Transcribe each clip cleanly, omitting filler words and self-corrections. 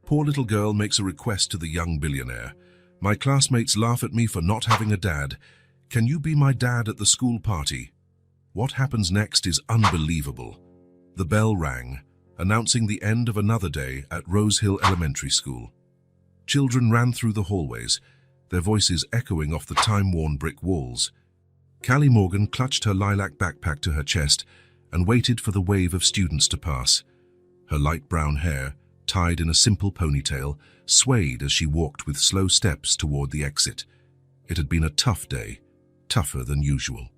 Poor little girl makes a request to the young billionaire. My classmates laugh at me for not having a dad. Can you be my dad at the school party? What happens next is unbelievable. The bell rang, announcing the end of another day at Rose Hill Elementary School. Children ran through the hallways, their voices echoing off the time-worn brick walls. Callie Morgan clutched her lilac backpack to her chest and waited for the wave of students to pass. Her light brown hair, tied in a simple ponytail, swayed as she walked with slow steps toward the exit. It had been a tough day, tougher than usual.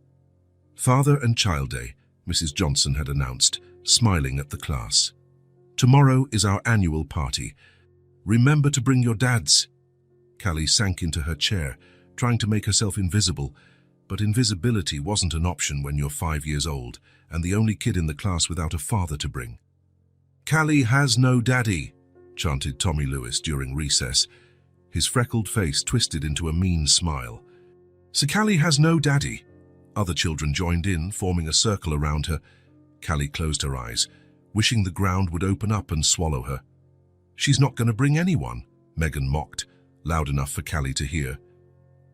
Father and Child Day, Mrs. Johnson had announced, smiling at the class. Tomorrow is our annual party. Remember to bring your dads. Callie sank into her chair, trying to make herself invisible, but invisibility wasn't an option when you're 5 years old and the only kid in the class without a father to bring. Callie has no daddy, chanted Tommy Lewis during recess, his freckled face twisted into a mean smile. So Callie has no daddy. Other children joined in, forming a circle around her. Callie closed her eyes, wishing the ground would open up and swallow her. She's not going to bring anyone, Megan mocked, loud enough for Callie to hear.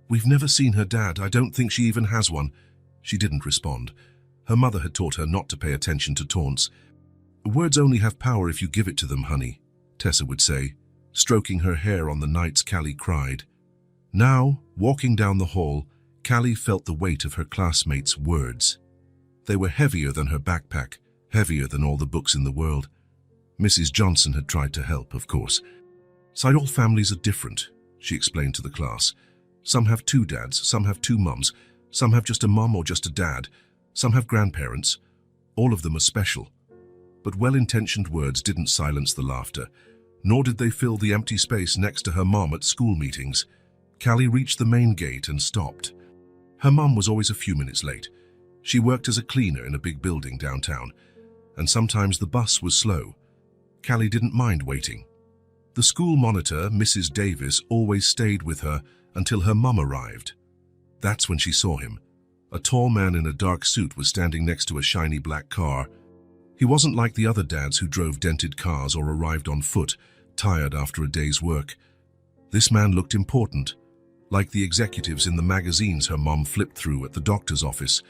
We've never seen her dad. I don't think she even has one. She didn't respond. Her mother had taught her not to pay attention to taunts. Words only have power if you give it to them, honey, Tessa would say, stroking her hair on the nights Callie cried. Now, walking down the hall, Callie felt the weight of her classmates' words. They were heavier than her backpack, heavier than all the books in the world. Mrs. Johnson had tried to help, of course. All families are different, she explained to the class. Some have 2 dads, some have 2 mums, some have just a mum or just a dad, some have grandparents. All of them are special. But well-intentioned words didn't silence the laughter, nor did they fill the empty space next to her mom at school meetings. Callie reached the main gate and stopped. Her mum was always a few minutes late. She worked as a cleaner in a big building downtown, and sometimes the bus was slow. Callie didn't mind waiting. The school monitor, Mrs. Davis, always stayed with her until her mum arrived. That's when she saw him. A tall man in a dark suit was standing next to a shiny black car. He wasn't like the other dads who drove dented cars or arrived on foot, tired after a day's work. This man looked important, like the executives in the magazines her mom flipped through at the doctor's office.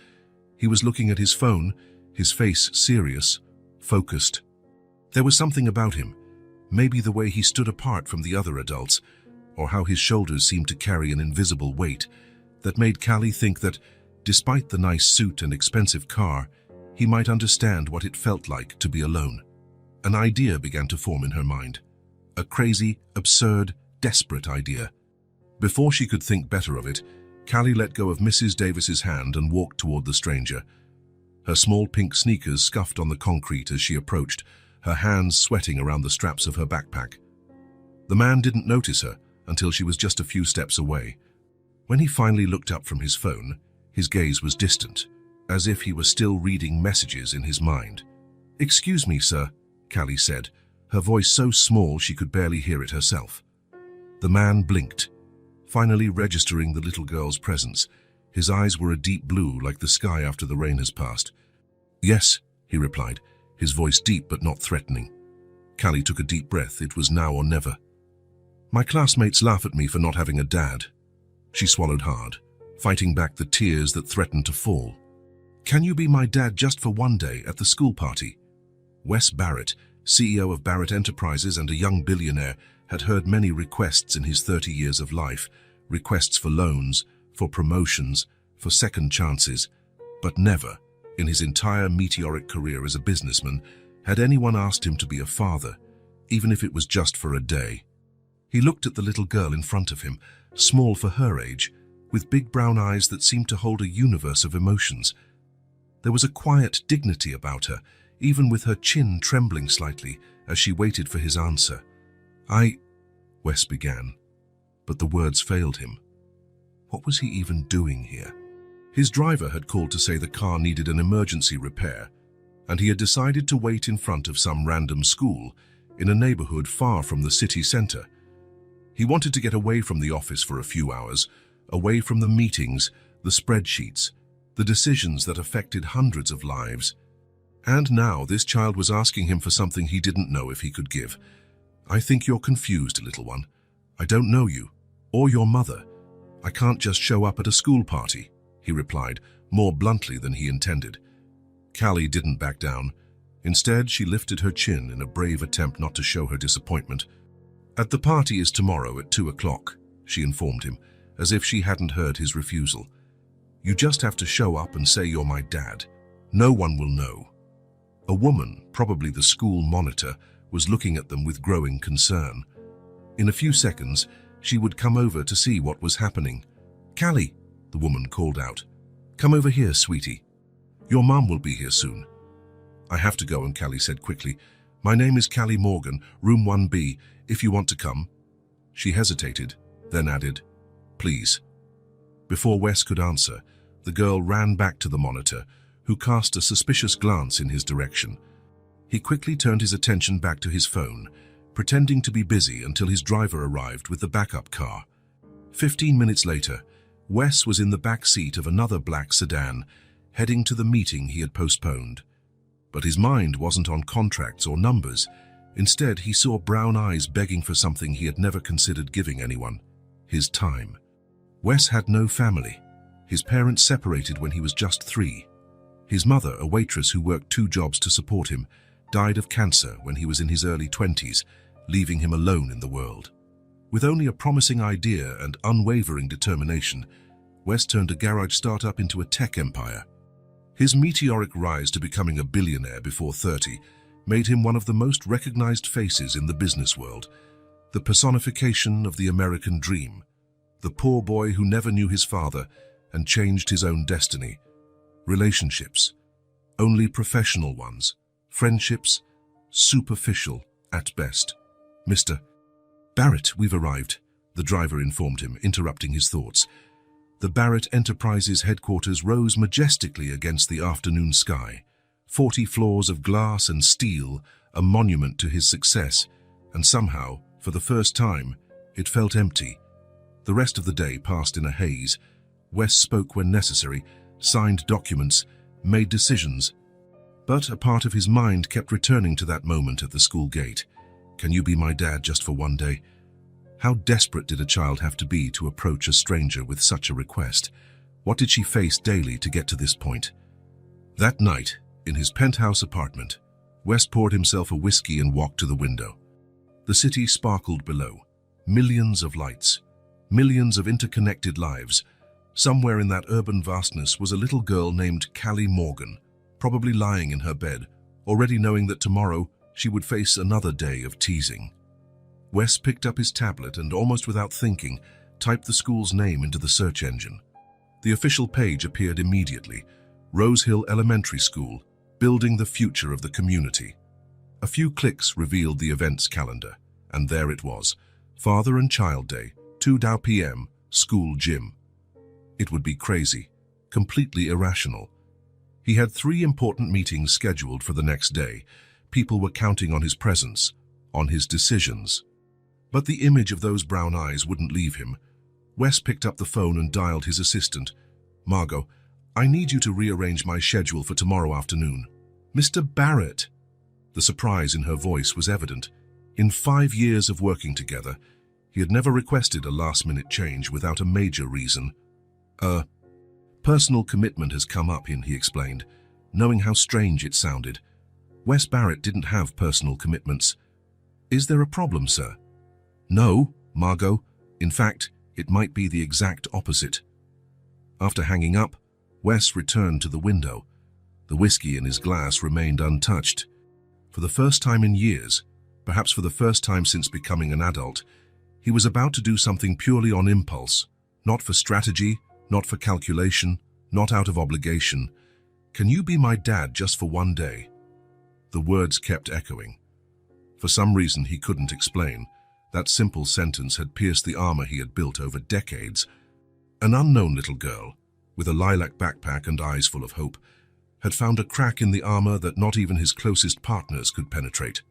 He was looking at his phone, his face serious, focused. There was something about him, maybe the way he stood apart from the other adults, or how his shoulders seemed to carry an invisible weight, that made Callie think that, despite the nice suit and expensive car, he might understand what it felt like to be alone. An idea began to form in her mind. A crazy, absurd, desperate idea. Before she could think better of it, Callie let go of Mrs. Davis's hand and walked toward the stranger. Her small pink sneakers scuffed on the concrete as she approached, her hands sweating around the straps of her backpack. The man didn't notice her until she was just a few steps away. When he finally looked up from his phone, his gaze was distant, as if he was still reading messages in his mind. "Excuse me, sir," Callie said, her voice so small she could barely hear it herself. The man blinked, finally registering the little girl's presence. His eyes were a deep blue, like the sky after the rain has passed. "Yes," he replied, his voice deep but not threatening. Callie took a deep breath. It was now or never. "My classmates laugh at me for not having a dad." She swallowed hard, fighting back the tears that threatened to fall. "Can you be my dad just for one day at the school party?" Wes Barrett, CEO of Barrett Enterprises and a young billionaire, had heard many requests in his 30 years of life, requests for loans, for promotions, for second chances, but never, in his entire meteoric career as a businessman, had anyone asked him to be a father, even if it was just for a day. He looked at the little girl in front of him, small for her age, with big brown eyes that seemed to hold a universe of emotions. There was a quiet dignity about her, even with her chin trembling slightly as she waited for his answer. Wes began, but the words failed him. What was he even doing here? His driver had called to say the car needed an emergency repair, and he had decided to wait in front of some random school in a neighborhood far from the city center. He wanted to get away from the office for a few hours, away from the meetings, the spreadsheets, the decisions that affected hundreds of lives. And now this child was asking him for something he didn't know if he could give. I think you're confused, little one. I don't know you, or your mother. I can't just show up at a school party, he replied, more bluntly than he intended. Callie didn't back down. Instead, she lifted her chin in a brave attempt not to show her disappointment. The party is tomorrow at 2 o'clock, she informed him, as if she hadn't heard his refusal. You just have to show up and say you're my dad. No one will know. A woman, probably the school monitor, was looking at them with growing concern. In a few seconds, she would come over to see what was happening. Callie, the woman called out. Come over here, sweetie. Your mom will be here soon. I have to go, and Callie said quickly. My name is Callie Morgan, room 1B, if you want to come. She hesitated, then added, please. Before Wes could answer, the girl ran back to the monitor, who cast a suspicious glance in his direction. He quickly turned his attention back to his phone, pretending to be busy until his driver arrived with the backup car. 15 minutes later, Wes was in the back seat of another black sedan, heading to the meeting he had postponed. But his mind wasn't on contracts or numbers. Instead, he saw brown eyes begging for something he had never considered giving anyone: his time. Wes had no family. His parents separated when he was just 3. His mother, a waitress who worked 2 jobs to support him, died of cancer when he was in his early 20s, leaving him alone in the world. With only a promising idea and unwavering determination, Wes turned a garage startup into a tech empire. His meteoric rise to becoming a billionaire before 30 made him one of the most recognized faces in the business world, the personification of the American dream, the poor boy who never knew his father and changed his own destiny. Relationships, only professional ones. Friendships, superficial at best. Mr. Barrett, we've arrived, the driver informed him, interrupting his thoughts. The Barrett Enterprises headquarters rose majestically against the afternoon sky, 40 floors of glass and steel, a monument to his success, and somehow, for the first time, it felt empty. The rest of the day passed in a haze. Wes spoke when necessary, signed documents, made decisions, but a part of his mind kept returning to that moment at the school gate. Can you be my dad just for one day? How desperate did a child have to be to approach a stranger with such a request? What did she face daily to get to this point? That night, in his penthouse apartment, Wes poured himself a whiskey and walked to the window. The city sparkled below. Millions of lights, millions of interconnected lives. Somewhere in that urban vastness was a little girl named Callie Morgan, probably lying in her bed, already knowing that tomorrow she would face another day of teasing. Wes picked up his tablet and, almost without thinking, typed the school's name into the search engine. The official page appeared immediately: Rose Hill Elementary School, building the future of the community. A few clicks revealed the events calendar, and there it was: Father and Child Day, 2 p.m., school gym. It would be crazy, completely irrational. He had 3 important meetings scheduled for the next day. People were counting on his presence, on his decisions. But the image of those brown eyes wouldn't leave him. Wes picked up the phone and dialed his assistant. Margot, I need you to rearrange my schedule for tomorrow afternoon. Mr. Barrett. The surprise in her voice was evident. In 5 years of working together, he had never requested a last-minute change without a major reason. Personal commitment has come up, he explained, knowing how strange it sounded. Wes Barrett didn't have personal commitments. Is there a problem, sir? No, Margot. In fact, it might be the exact opposite. After hanging up, Wes returned to the window. The whiskey in his glass remained untouched. For the first time in years, perhaps for the first time since becoming an adult, he was about to do something purely on impulse, not for strategy, not for calculation, not out of obligation. Can you be my dad just for one day? The words kept echoing. For some reason he couldn't explain, that simple sentence had pierced the armor he had built over decades. An unknown little girl, with a lilac backpack and eyes full of hope, had found a crack in the armor that not even his closest partners could penetrate.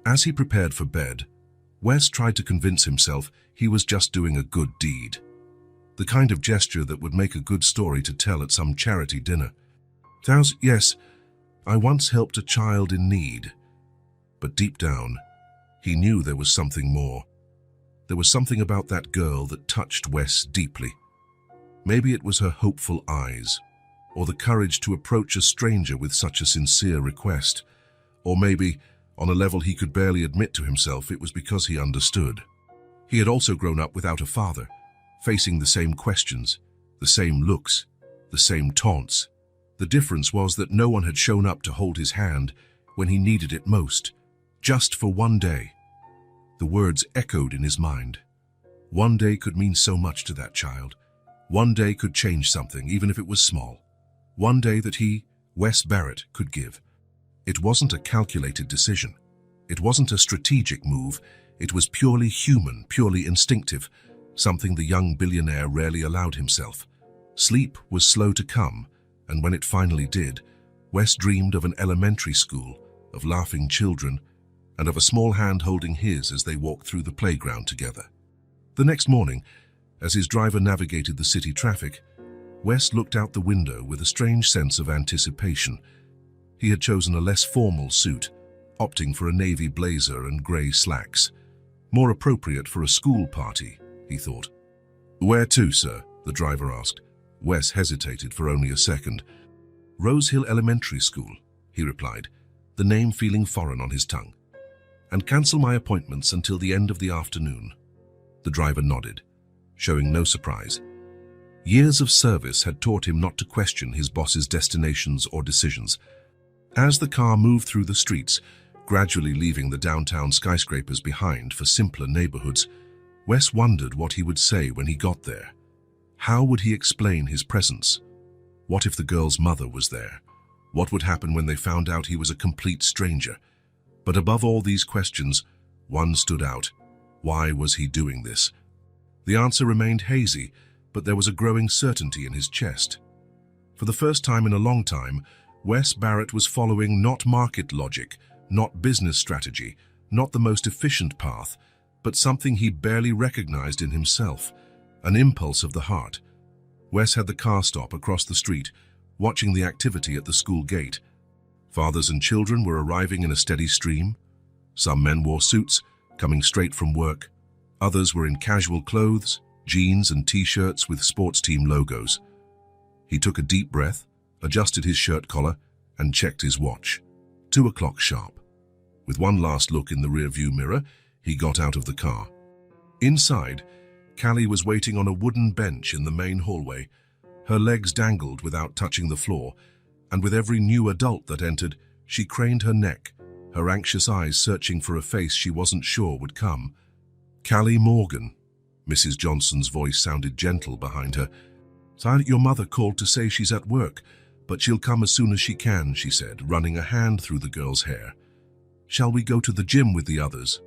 As he prepared for bed, Wes tried to convince himself he was just doing a good deed. The kind of gesture that would make a good story to tell at some charity dinner. Yes, I once helped a child in need. But deep down, He knew there was something more. There was something about that girl that touched Wes deeply. Maybe it was her hopeful eyes, or the courage to approach a stranger with such a sincere request, or maybe, on a level he could barely admit to himself, it was because he understood. He had also grown up without a father, facing the same questions, the same looks, the same taunts. The difference was that no one had shown up to hold his hand when he needed it most, just for one day. The words echoed in his mind. One day could mean so much to that child. One day could change something, even if it was small. One day that he, Wes Barrett, could give. It wasn't a calculated decision. It wasn't a strategic move. It was purely human, purely instinctive, something the young billionaire rarely allowed himself. Sleep was slow to come, and when it finally did, Wes dreamed of an elementary school, of laughing children, and of a small hand holding his as they walked through the playground together. The next morning, as his driver navigated the city traffic, Wes looked out the window with a strange sense of anticipation. He had chosen a less formal suit, opting for a navy blazer and grey slacks. More appropriate for a school party, he thought. "Where to, sir?" the driver asked. Wes hesitated for only a second. "Rose Hill Elementary School," he replied, the name feeling foreign on his tongue. "And cancel my appointments until the end of the afternoon." The driver nodded, showing no surprise. Years of service had taught him not to question his boss's destinations or decisions. As the car moved through the streets, gradually leaving the downtown skyscrapers behind for simpler neighborhoods, Wes wondered what he would say when he got there. How would he explain his presence? What if the girl's mother was there? What would happen when they found out he was a complete stranger? But above all these questions, one stood out. Why was he doing this? The answer remained hazy, but there was a growing certainty in his chest. For the first time in a long time, Wes Barrett was following not market logic, not business strategy, not the most efficient path, but something he barely recognized in himself, an impulse of the heart. Wes had the car stop across the street, watching the activity at the school gate. Fathers and children were arriving in a steady stream. Some men wore suits, coming straight from work. Others were in casual clothes, jeans and t-shirts with sports team logos. He took a deep breath, adjusted his shirt collar, and checked his watch. 2 o'clock sharp. With one last look in the rearview mirror, he got out of the car. Inside, Callie was waiting on a wooden bench in the main hallway. Her legs dangled without touching the floor, and with every new adult that entered, she craned her neck, her anxious eyes searching for a face she wasn't sure would come. "Callie Morgan." Mrs. Johnson's voice sounded gentle behind her. "Your mother called to say she's at work, but she'll come as soon as she can," she said, running a hand through the girl's hair. "Shall we go to the gym with the others?"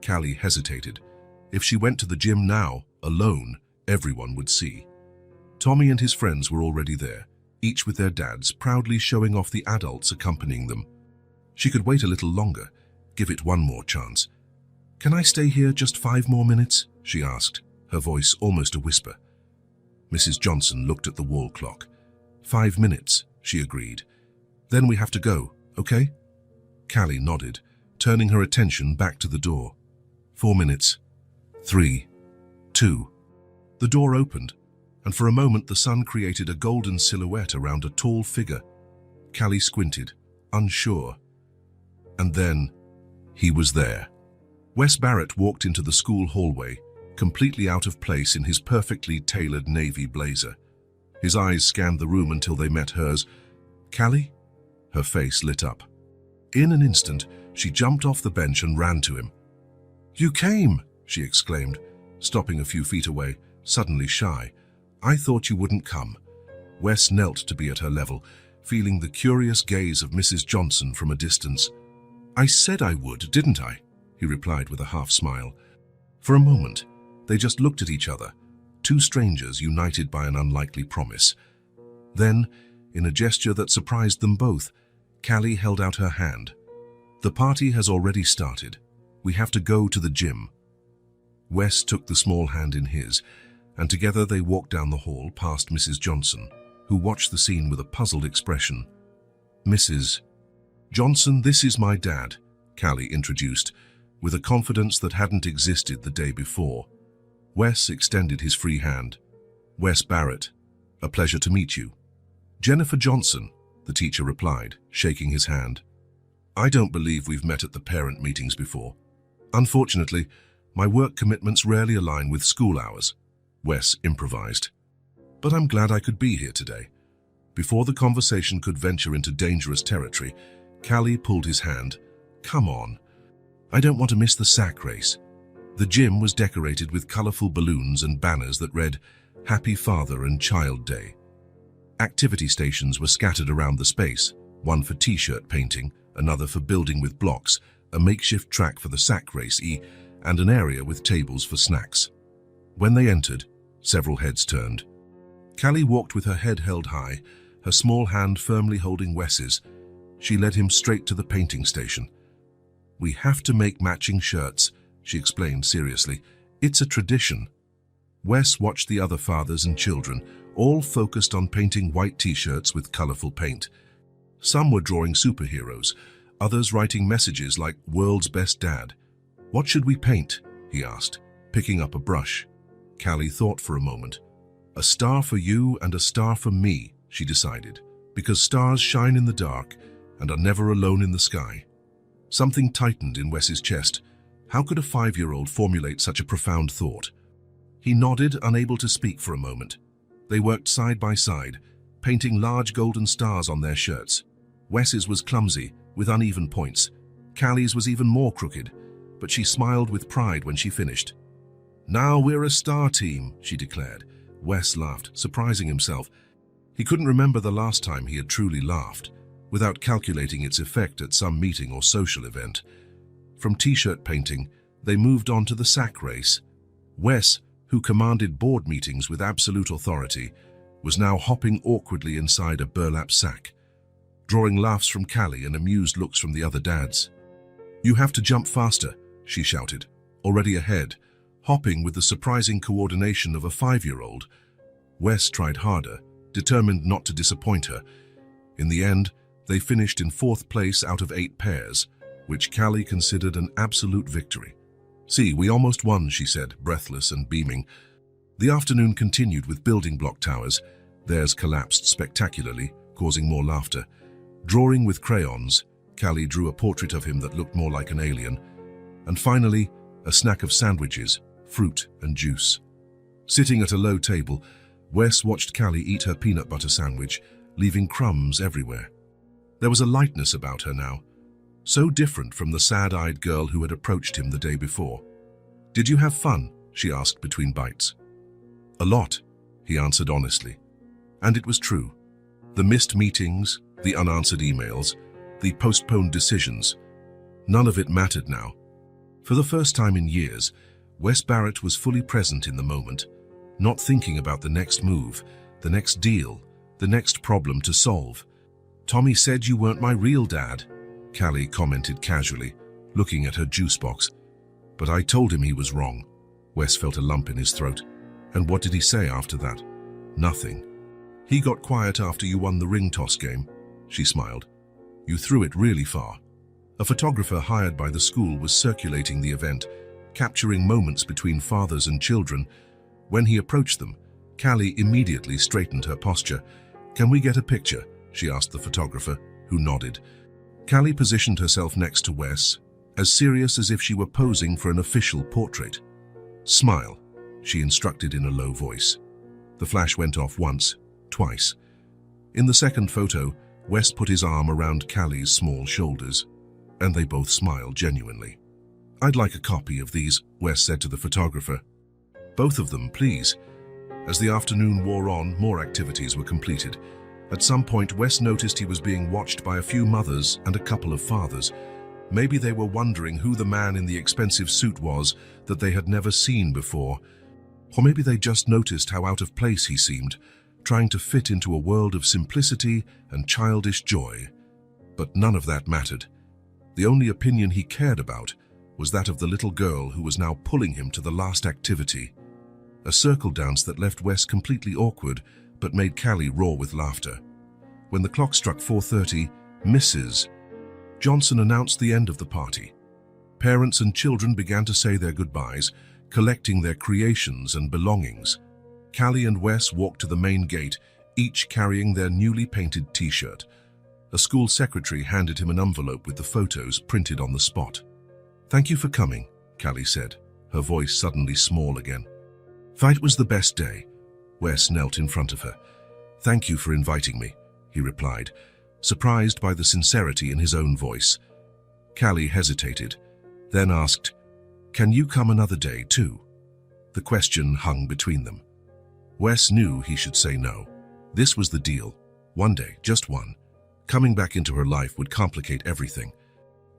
Callie hesitated. If she went to the gym now, alone, everyone would see. Tommy and his friends were already there, each with their dads, proudly showing off the adults accompanying them. She could wait a little longer, give it one more chance. "Can I stay here just 5 more minutes?" she asked, her voice almost a whisper. Mrs. Johnson looked at the wall clock. 5 minutes, she agreed. "Then we have to go, okay?" Callie nodded, turning her attention back to the door. 4 minutes. 3. 2. The door opened, and for a moment the sun created a golden silhouette around a tall figure. Callie squinted, unsure. And then, he was there. Wes Barrett walked into the school hallway, completely out of place in his perfectly tailored navy blazer. His eyes scanned the room until they met hers. "Callie?" Her face lit up. In an instant, she jumped off the bench and ran to him. "You came!" she exclaimed, stopping a few feet away, suddenly shy. "I thought you wouldn't come." Wes knelt to be at her level, feeling the curious gaze of Mrs. Johnson from a distance. "I said I would, didn't I?" he replied with a half-smile. For a moment, they just looked at each other, two strangers united by an unlikely promise. Then, in a gesture that surprised them both, Callie held out her hand. "The party has already started. We have to go to the gym." Wes took the small hand in his, and together they walked down the hall past Mrs. Johnson, who watched the scene with a puzzled expression. "Mrs. Johnson, this is my dad," Callie introduced, with a confidence that hadn't existed the day before. Wes extended his free hand. "Wes Barrett, a pleasure to meet you." "Jennifer Johnson," the teacher replied, shaking his hand. "I don't believe we've met at the parent meetings before. Unfortunately, my work commitments rarely align with school hours," Wes improvised. "But I'm glad I could be here today." Before the conversation could venture into dangerous territory, Callie pulled his hand. "Come on. I don't want to miss the sack race." The gym was decorated with colorful balloons and banners that read, "Happy Father and Child Day." Activity stations were scattered around the space, one for t-shirt painting, another for building with blocks, a makeshift track for the sack race, and an area with tables for snacks. When they entered, several heads turned. Callie walked with her head held high, her small hand firmly holding Wes's. She led him straight to the painting station. "We have to make matching shirts," she explained seriously. "It's a tradition." Wes watched the other fathers and children, all focused on painting white t-shirts with colorful paint. Some were drawing superheroes, others writing messages like "World's Best Dad." "What should we paint?" he asked, picking up a brush. Callie thought for a moment. "A star for you and a star for me," she decided, "because stars shine in the dark and are never alone in the sky." Something tightened in Wes's chest. How could a 5-year-old formulate such a profound thought? He nodded, unable to speak for a moment. They worked side by side, painting large golden stars on their shirts. Wes's was clumsy, with uneven points. Callie's was even more crooked, but she smiled with pride when she finished. "Now we're a star team," she declared. Wes laughed, surprising himself. He couldn't remember the last time he had truly laughed, without calculating its effect at some meeting or social event. From t-shirt painting, they moved on to the sack race. Wes, who commanded board meetings with absolute authority, was now hopping awkwardly inside a burlap sack, drawing laughs from Callie and amused looks from the other dads. "You have to jump faster," she shouted, already ahead, hopping with the surprising coordination of a 5-year-old. Wes tried harder, determined not to disappoint her. In the end, they finished in 4th place out of 8 pairs, which Callie considered an absolute victory. "See, we almost won," she said, breathless and beaming. The afternoon continued with building block towers. Theirs collapsed spectacularly, causing more laughter. Drawing with crayons, Callie drew a portrait of him that looked more like an alien. And finally, a snack of sandwiches, fruit and juice. Sitting at a low table, Wes watched Callie eat her peanut butter sandwich, leaving crumbs everywhere. There was a lightness about her now, so different from the sad-eyed girl who had approached him the day before. "Did you have fun?" she asked between bites. "A lot," he answered honestly. And it was true. The missed meetings, the unanswered emails, the postponed decisions, none of it mattered now. For the first time in years, Wes Barrett was fully present in the moment, not thinking about the next move, the next deal, the next problem to solve. "Tommy said you weren't my real dad," Callie commented casually, looking at her juice box. "But I told him he was wrong." Wes felt a lump in his throat. "And what did he say after that?" "Nothing. He got quiet after you won the ring toss game," she smiled. "You threw it really far." A photographer hired by the school was circulating the event, capturing moments between fathers and children. When he approached them, Callie immediately straightened her posture. "Can we get a picture?" she asked the photographer, who nodded. Callie positioned herself next to Wes, as serious as if she were posing for an official portrait. "Smile," she instructed in a low voice. The flash went off once, twice. In the second photo, Wes put his arm around Callie's small shoulders, and they both smiled genuinely. "I'd like a copy of these," Wes said to the photographer. "Both of them, please." As the afternoon wore on, more activities were completed. At some point, Wes noticed he was being watched by a few mothers and a couple of fathers. Maybe they were wondering who the man in the expensive suit was that they had never seen before. Or maybe they just noticed how out of place he seemed, trying to fit into a world of simplicity and childish joy. But none of that mattered. The only opinion he cared about was that of the little girl who was now pulling him to the last activity. A circle dance that left Wes completely awkward, but made Callie roar with laughter. When the clock struck 4:30, Mrs. Johnson announced the end of the party. Parents and children began to say their goodbyes, collecting their creations and belongings. Callie and Wes walked to the main gate, each carrying their newly painted t-shirt. A school secretary handed him an envelope with the photos printed on the spot. "Thank you for coming," Callie said, her voice suddenly small again. "It was the best day." Wes knelt in front of her. "Thank you for inviting me," he replied, surprised by the sincerity in his own voice. Callie hesitated, then asked, "Can you come another day too?" The question hung between them. Wes knew he should say no. This was the deal. One day, just one. Coming back into her life would complicate everything.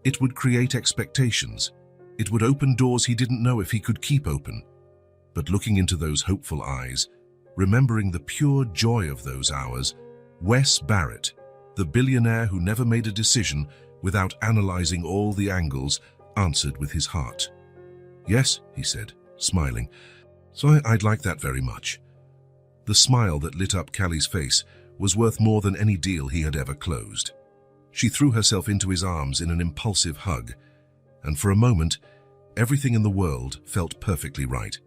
It would create expectations. It would open doors he didn't know if he could keep open. But looking into those hopeful eyes, remembering the pure joy of those hours, Wes Barrett, the billionaire who never made a decision without analyzing all the angles, answered with his heart. "Yes," he said, smiling. "So I'd like that very much." The smile that lit up Callie's face was worth more than any deal he had ever closed. She threw herself into his arms in an impulsive hug, and for a moment, everything in the world felt perfectly right.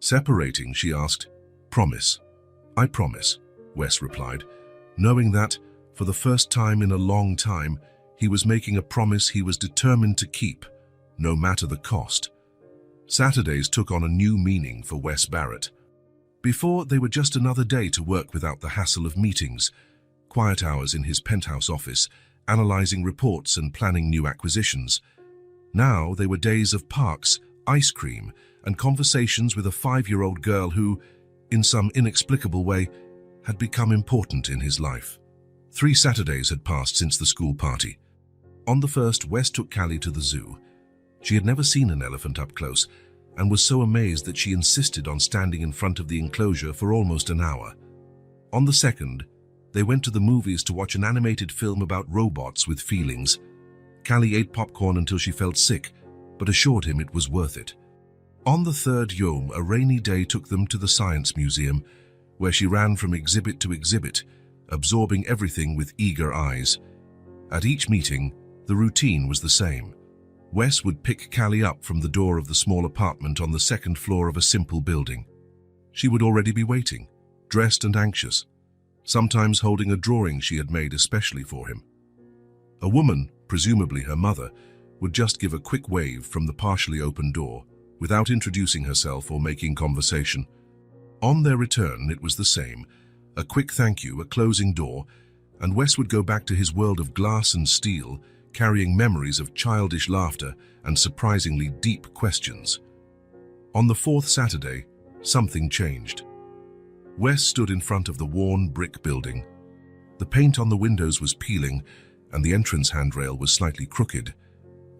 Separating, she asked, "Promise." "I promise," Wes replied, knowing that, for the first time in a long time, he was making a promise he was determined to keep, no matter the cost. Saturdays took on a new meaning for Wes Barrett. Before, they were just another day to work without the hassle of meetings, quiet hours in his penthouse office, analyzing reports and planning new acquisitions. Now they were days of parks, ice cream, and conversations with a 5-year-old girl who, in some inexplicable way, had become important in his life. 3 Saturdays had passed since the school party. On the first, Wes took Callie to the zoo. She had never seen an elephant up close, and was so amazed that she insisted on standing in front of the enclosure for almost an hour. On the second, they went to the movies to watch an animated film about robots with feelings. Callie ate popcorn until she felt sick, but assured him it was worth it. On the third Yom, a rainy day took them to the Science Museum, where she ran from exhibit to exhibit, absorbing everything with eager eyes. At each meeting, the routine was the same. Wes would pick Callie up from the door of the small apartment on the second floor of a simple building. She would already be waiting, dressed and anxious, sometimes holding a drawing she had made especially for him. A woman, presumably her mother, would just give a quick wave from the partially open door, without introducing herself or making conversation. On their return, it was the same, a quick thank you, a closing door, and Wes would go back to his world of glass and steel, carrying memories of childish laughter and surprisingly deep questions. On the 4th Saturday, something changed. Wes stood in front of the worn brick building. The paint on the windows was peeling, and the entrance handrail was slightly crooked,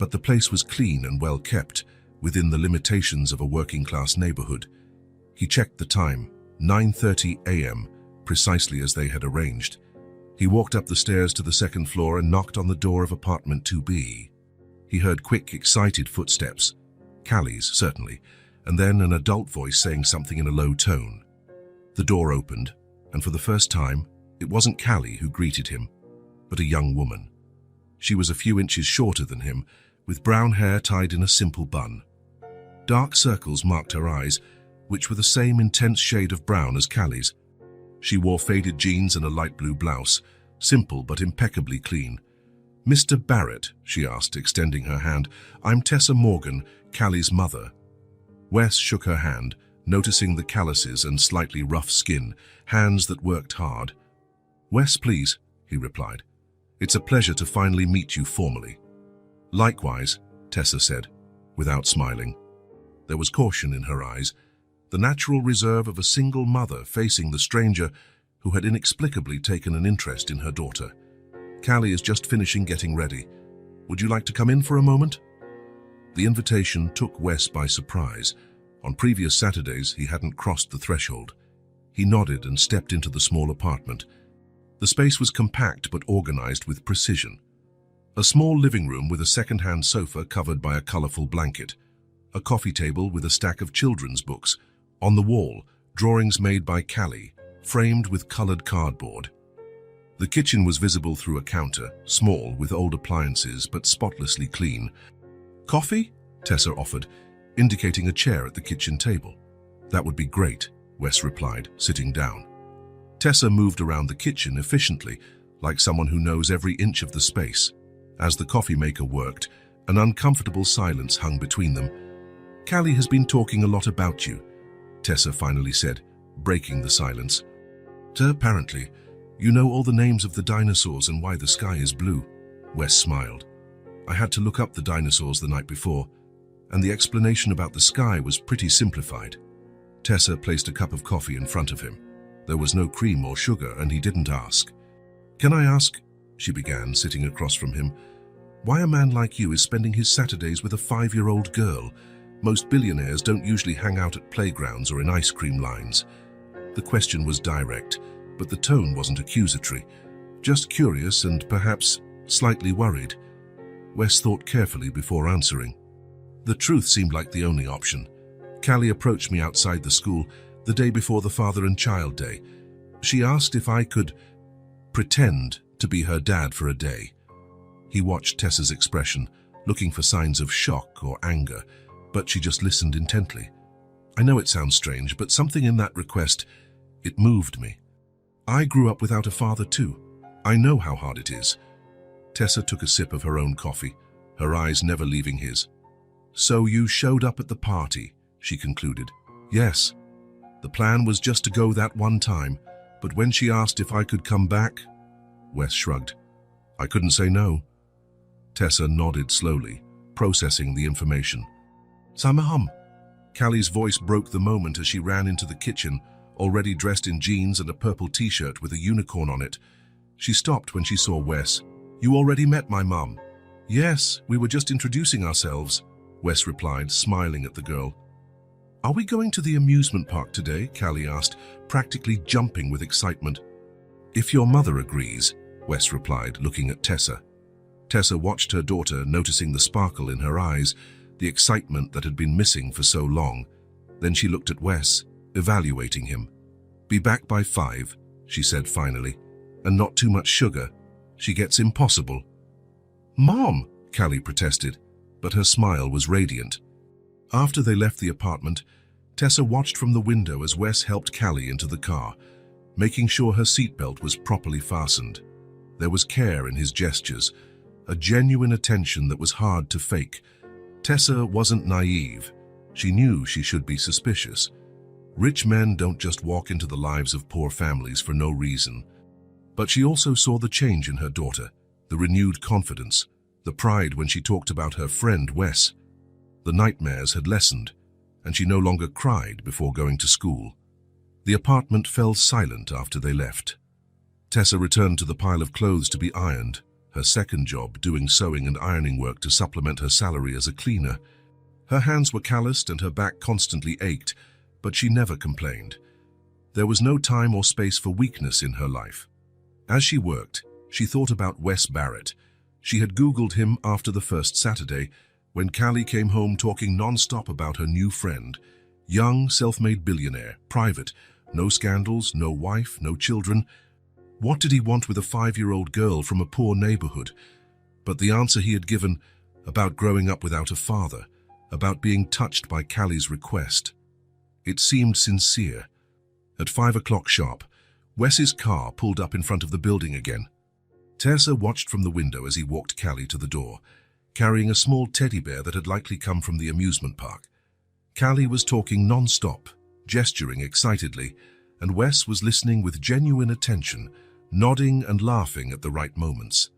but the place was clean and well kept, within the limitations of a working-class neighborhood. He checked the time, 9:30 a.m., precisely as they had arranged. He walked up the stairs to the second floor and knocked on the door of apartment 2B. He heard quick, excited footsteps, Callie's certainly, and then an adult voice saying something in a low tone. The door opened, and for the first time, it wasn't Callie who greeted him, but a young woman. She was a few inches shorter than him, with brown hair tied in a simple bun. Dark circles marked her eyes, which were the same intense shade of brown as Callie's. She wore faded jeans and a light blue blouse, simple but impeccably clean. "Mr. Barrett," she asked, extending her hand. "I'm Tessa Morgan, Callie's mother." Wes shook her hand, noticing the calluses and slightly rough skin, hands that worked hard. "Wes, please," he replied. "It's a pleasure to finally meet you formally." "Likewise," Tessa said, without smiling. There was caution in her eyes, the natural reserve of a single mother facing the stranger who had inexplicably taken an interest in her daughter. "Callie is just finishing getting ready. Would you like to come in for a moment?" The invitation took Wes by surprise. On previous Saturdays, he hadn't crossed the threshold. He nodded and stepped into the small apartment. The space was compact but organized with precision. A small living room with a second-hand sofa covered by a colorful blanket. A coffee table with a stack of children's books. On the wall, drawings made by Callie, framed with colored cardboard. The kitchen was visible through a counter, small with old appliances but spotlessly clean. Coffee? Tessa offered, indicating a chair at the kitchen table. That would be great, Wes replied, sitting down. Tessa moved around the kitchen efficiently, like someone who knows every inch of the space. As the coffee maker worked, an uncomfortable silence hung between them. "Callie has been talking a lot about you," Tessa finally said, breaking the silence. "Apparently, you know all the names of the dinosaurs and why the sky is blue," Wes smiled. "I had to look up the dinosaurs the night before, and the explanation about the sky was pretty simplified." Tessa placed a cup of coffee in front of him. There was no cream or sugar, and he didn't ask. "Can I ask," she began, sitting across from him, "why a man like you is spending his Saturdays with a 5-year-old girl? Most billionaires don't usually hang out at playgrounds or in ice cream lines." The question was direct, but the tone wasn't accusatory. Just curious and perhaps slightly worried. Wes thought carefully before answering. The truth seemed like the only option. Callie approached me outside the school the day before the Father and Child Day. She asked if I could pretend to be her dad for a day. He watched Tessa's expression, looking for signs of shock or anger, but she just listened intently. I know it sounds strange, but something in that request, it moved me. I grew up without a father too. I know how hard it is. Tessa took a sip of her own coffee, her eyes never leaving his. "So you showed up at the party," she concluded. "Yes. The plan was just to go that one time, but when she asked if I could come back," Wes shrugged. "I couldn't say no." Tessa nodded slowly, processing the information. "Samaham." Callie's voice broke the moment as she ran into the kitchen, already dressed in jeans and a purple t-shirt with a unicorn on it. She stopped when she saw Wes. "You already met my mum." "Yes, we were just introducing ourselves," Wes replied, smiling at the girl. "Are we going to the amusement park today?" Callie asked, practically jumping with excitement. "If your mother agrees," Wes replied, looking at Tessa. Tessa watched her daughter, noticing the sparkle in her eyes, the excitement that had been missing for so long. Then she looked at Wes, evaluating him. "Be back by 5, she said finally. "And not too much sugar. She gets impossible." "Mom," Callie protested, but her smile was radiant. After they left the apartment, Tessa watched from the window as Wes helped Callie into the car, making sure her seatbelt was properly fastened. There was care in his gestures, a genuine attention that was hard to fake. Tessa wasn't naive. She knew she should be suspicious. Rich men don't just walk into the lives of poor families for no reason. But she also saw the change in her daughter, the renewed confidence, the pride when she talked about her friend Wes. The nightmares had lessened, and she no longer cried before going to school. The apartment fell silent after they left. Tessa returned to the pile of clothes to be ironed, her second job doing sewing and ironing work to supplement her salary as a cleaner. Her hands were calloused and her back constantly ached, but she never complained. There was no time or space for weakness in her life. As she worked, she thought about Wes Barrett. She had Googled him after the first Saturday, when Callie came home talking non-stop about her new friend. Young, self-made billionaire, private, no scandals, no wife, no children. What did he want with a 5-year-old girl from a poor neighborhood? But the answer he had given, about growing up without a father, about being touched by Callie's request. It seemed sincere. At 5 o'clock sharp, Wes's car pulled up in front of the building again. Tessa watched from the window as he walked Callie to the door, carrying a small teddy bear that had likely come from the amusement park. Callie was talking non-stop, gesturing excitedly, and Wes was listening with genuine attention, nodding and laughing at the right moments.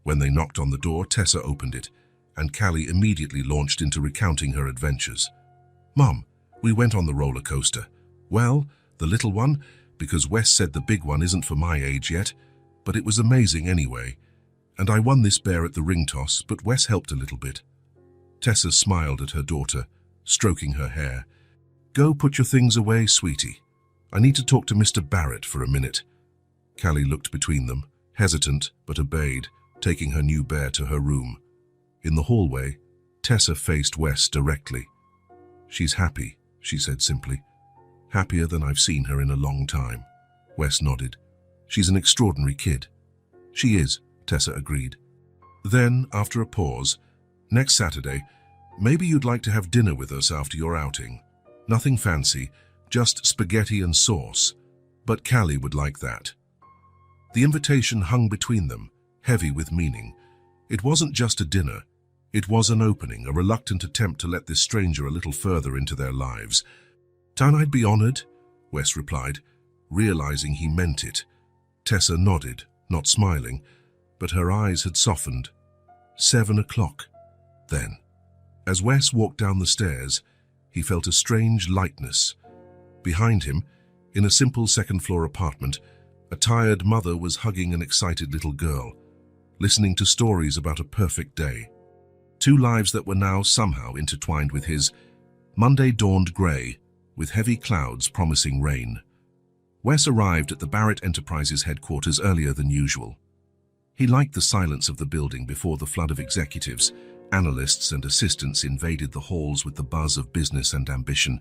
When they knocked on the door, Tessa opened it, and Callie immediately launched into recounting her adventures. "Mom, we went on the roller coaster. Well, the little one, because Wes said the big one isn't for my age yet, but it was amazing anyway. And I won this bear at the ring toss, but Wes helped a little bit." Tessa smiled at her daughter, stroking her hair. "Go put your things away, sweetie. I need to talk to Mr. Barrett for a minute." Callie looked between them, hesitant but obeyed, taking her new bear to her room. In the hallway, Tessa faced Wes directly. "She's happy," she said simply. "Happier than I've seen her in a long time." Wes nodded. "She's an extraordinary kid." "She is," Tessa agreed. Then, after a pause, Next Saturday, maybe you'd like to have dinner with us after your outing. Nothing fancy, just spaghetti and sauce. But Callie would like that. The invitation hung between them, heavy with meaning. It wasn't just a dinner. It was an opening, a reluctant attempt to let this stranger a little further into their lives. "I'd be honored," Wes replied, realizing he meant it. Tessa nodded, not smiling, but her eyes had softened. 7 o'clock. Then, as Wes walked down the stairs, he felt a strange lightness. Behind him, in a simple second-floor apartment, a tired mother was hugging an excited little girl, listening to stories about a perfect day. Two lives that were now somehow intertwined with his. Monday dawned grey, with heavy clouds promising rain. Wes arrived at the Barrett Enterprises headquarters earlier than usual. He liked the silence of the building before the flood of executives, analysts and assistants invaded the halls with the buzz of business and ambition.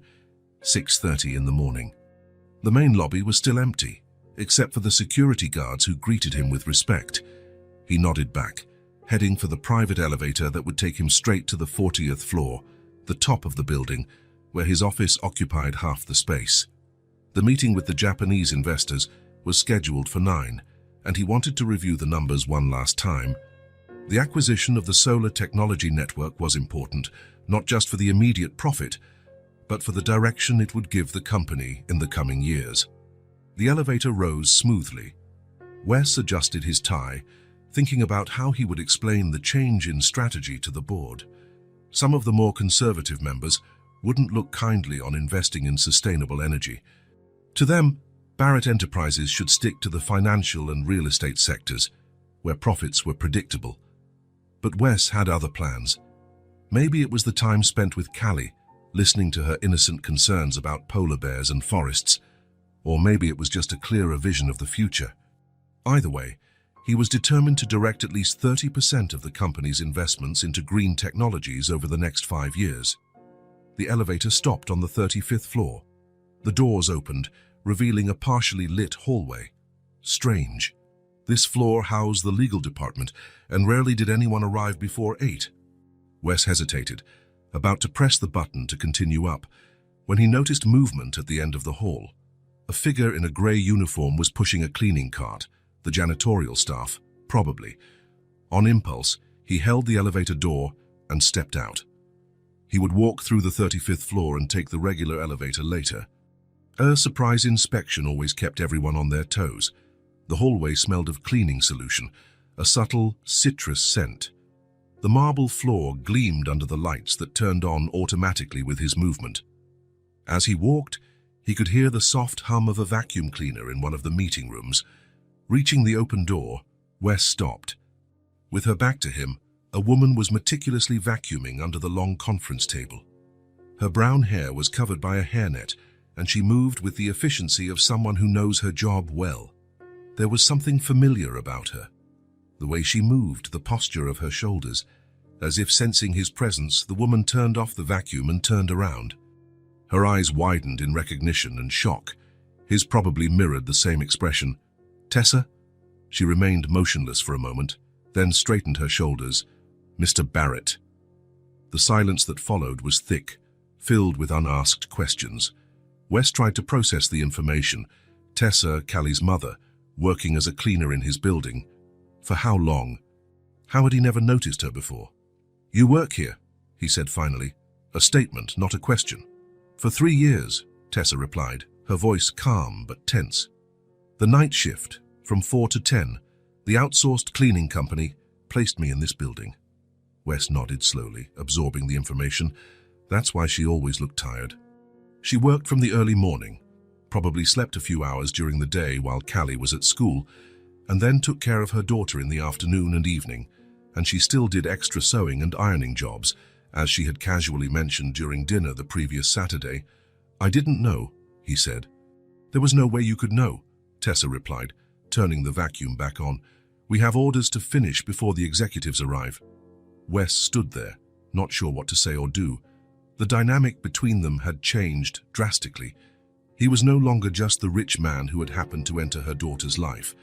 6:30 in the morning. The main lobby was still empty, except for the security guards who greeted him with respect. He nodded back, heading for the private elevator that would take him straight to the 40th floor, the top of the building, where his office occupied half the space. The meeting with the Japanese investors was scheduled for 9, and he wanted to review the numbers one last time. The acquisition of the solar technology network was important, not just for the immediate profit, but for the direction it would give the company in the coming years. The elevator rose smoothly. Wes adjusted his tie, thinking about how he would explain the change in strategy to the board. Some of the more conservative members wouldn't look kindly on investing in sustainable energy. To them, Barrett Enterprises should stick to the financial and real estate sectors, where profits were predictable. But Wes had other plans. Maybe it was the time spent with Callie, listening to her innocent concerns about polar bears and forests, or maybe it was just a clearer vision of the future. Either way, he was determined to direct at least 30% of the company's investments into green technologies over the next 5 years. The elevator stopped on the 35th floor. The doors opened, revealing a partially lit hallway. Strange. This floor housed the legal department, and rarely did anyone arrive before 8. Wes hesitated, about to press the button to continue up, when he noticed movement at the end of the hall. A figure in a grey uniform was pushing a cleaning cart, the janitorial staff, probably. On impulse, he held the elevator door and stepped out. He would walk through the 35th floor and take the regular elevator later. A surprise inspection always kept everyone on their toes. The hallway smelled of cleaning solution, a subtle citrus scent. The marble floor gleamed under the lights that turned on automatically with his movement. As he walked, he could hear the soft hum of a vacuum cleaner in one of the meeting rooms. Reaching the open door, Wes stopped. With her back to him, a woman was meticulously vacuuming under the long conference table. Her brown hair was covered by a hairnet, and she moved with the efficiency of someone who knows her job well. There was something familiar about her. The way she moved, the posture of her shoulders. As if sensing his presence, the woman turned off the vacuum and turned around. Her eyes widened in recognition and shock. His probably mirrored the same expression. "Tessa?" She remained motionless for a moment, then straightened her shoulders. "Mr. Barrett." The silence that followed was thick, filled with unasked questions. Wes tried to process the information. Tessa, Callie's mother, working as a cleaner in his building. For how long? How had he never noticed her before? "You work here," he said finally. A statement, not a question. "For 3 years," Tessa replied, her voice calm but tense. "The night shift, from 4 to 10, the outsourced cleaning company placed me in this building." Wes nodded slowly, absorbing the information. That's why she always looked tired. She worked from the early morning, probably slept a few hours during the day while Callie was at school, and then took care of her daughter in the afternoon and evening, and she still did extra sewing and ironing jobs, as she had casually mentioned during dinner the previous Saturday. "I didn't know," he said. "There was no way you could know," Tessa replied, turning the vacuum back on. "We have orders to finish before the executives arrive." Wes stood there, not sure what to say or do. The dynamic between them had changed drastically. He was no longer just the rich man who had happened to enter her daughter's life.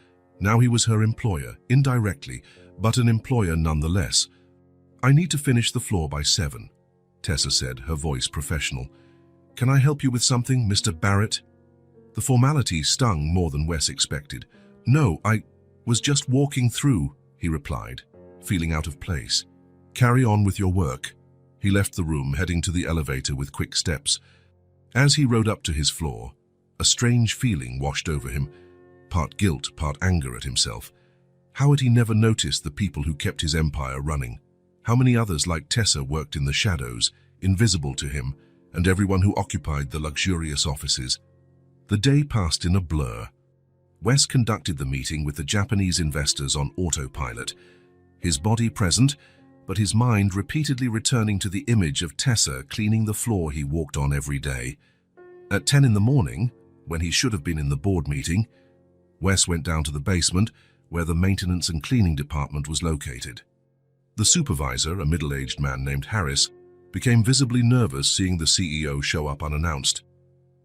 Now he was her employer, indirectly, but an employer nonetheless. I need to finish the floor by 7, Tessa said, her voice professional. Can I help you with something, Mr. Barrett? The formality stung more than Wes expected. No, I was just walking through, he replied, feeling out of place. Carry on with your work. He left the room, heading to the elevator with quick steps. As he rode up to his floor, a strange feeling washed over him, part guilt, part anger at himself. How had he never noticed the people who kept his empire running? How many others like Tessa worked in the shadows, invisible to him, and everyone who occupied the luxurious offices? The day passed in a blur. Wes conducted the meeting with the Japanese investors on autopilot, his body present, but his mind repeatedly returning to the image of Tessa cleaning the floor he walked on every day. At 10 in the morning, when he should have been in the board meeting, Wes went down to the basement where the maintenance and cleaning department was located. The supervisor, a middle-aged man named Harris, became visibly nervous seeing the CEO show up unannounced.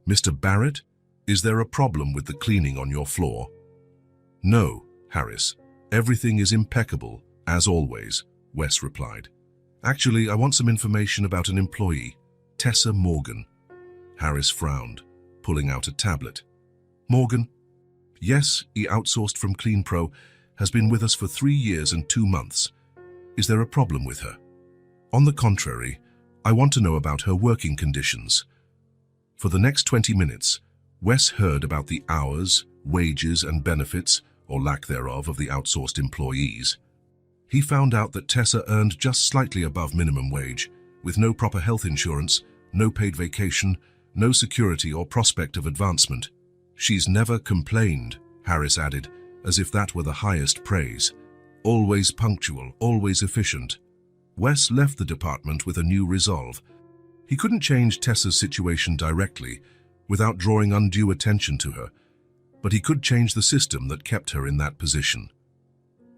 Mr. Barrett, is there a problem with the cleaning on your floor? No, Harris. Everything is impeccable, as always, Wes replied. Actually, I want some information about an employee, Tessa Morgan. Harris frowned, pulling out a tablet. Morgan? Yes, he outsourced from CleanPro, has been with us for 3 years and 2 months. Is there a problem with her? On the contrary, I want to know about her working conditions. For the next 20 minutes, Wes heard about the hours, wages and benefits, or lack thereof, of the outsourced employees. He found out that Tessa earned just slightly above minimum wage, with no proper health insurance, no paid vacation, no security or prospect of advancement. She's never complained, Harris added, as if that were the highest praise. Always punctual, always efficient. Wes left the department with a new resolve. He couldn't change Tessa's situation directly, without drawing undue attention to her, but he could change the system that kept her in that position.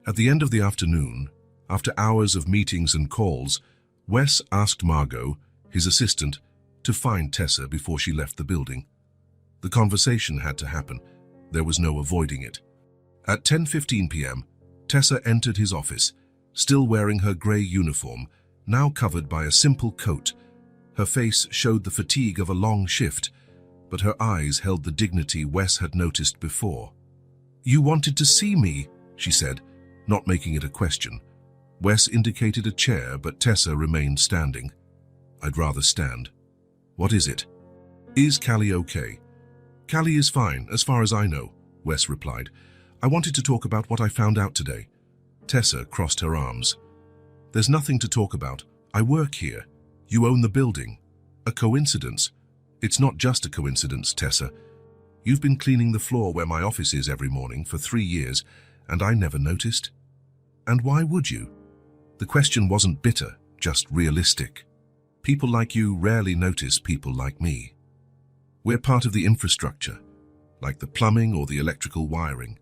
At the end of the afternoon, after hours of meetings and calls, Wes asked Margot, his assistant, to find Tessa before she left the building. The conversation had to happen. There was no avoiding it. At 10:15 p.m., Tessa entered his office, still wearing her grey uniform, now covered by a simple coat. Her face showed the fatigue of a long shift, but her eyes held the dignity Wes had noticed before. "You wanted to see me," she said, not making it a question. Wes indicated a chair, but Tessa remained standing. "I'd rather stand." "What is it?" "Is Callie okay?" "Callie is fine, as far as I know," Wes replied. "I wanted to talk about what I found out today." Tessa crossed her arms. "There's nothing to talk about. I work here. You own the building. A coincidence? It's not just a coincidence, Tessa. You've been cleaning the floor where my office is every morning for 3 years, and I never noticed. And why would you?" The question wasn't bitter, just realistic. People like you rarely notice people like me. We're part of the infrastructure, like the plumbing or the electrical wiring.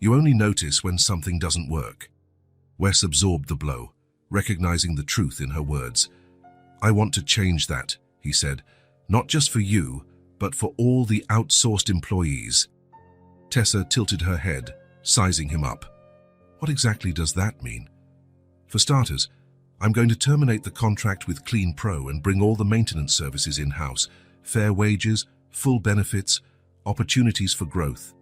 You only notice when something doesn't work. Wes absorbed the blow, recognizing the truth in her words. "I want to change that," he said, "not just for you, but for all the outsourced employees." Tessa tilted her head, sizing him up. "What exactly does that mean?" "For starters, I'm going to terminate the contract with CleanPro and bring all the maintenance services in-house, fair wages, full benefits, opportunities for growth."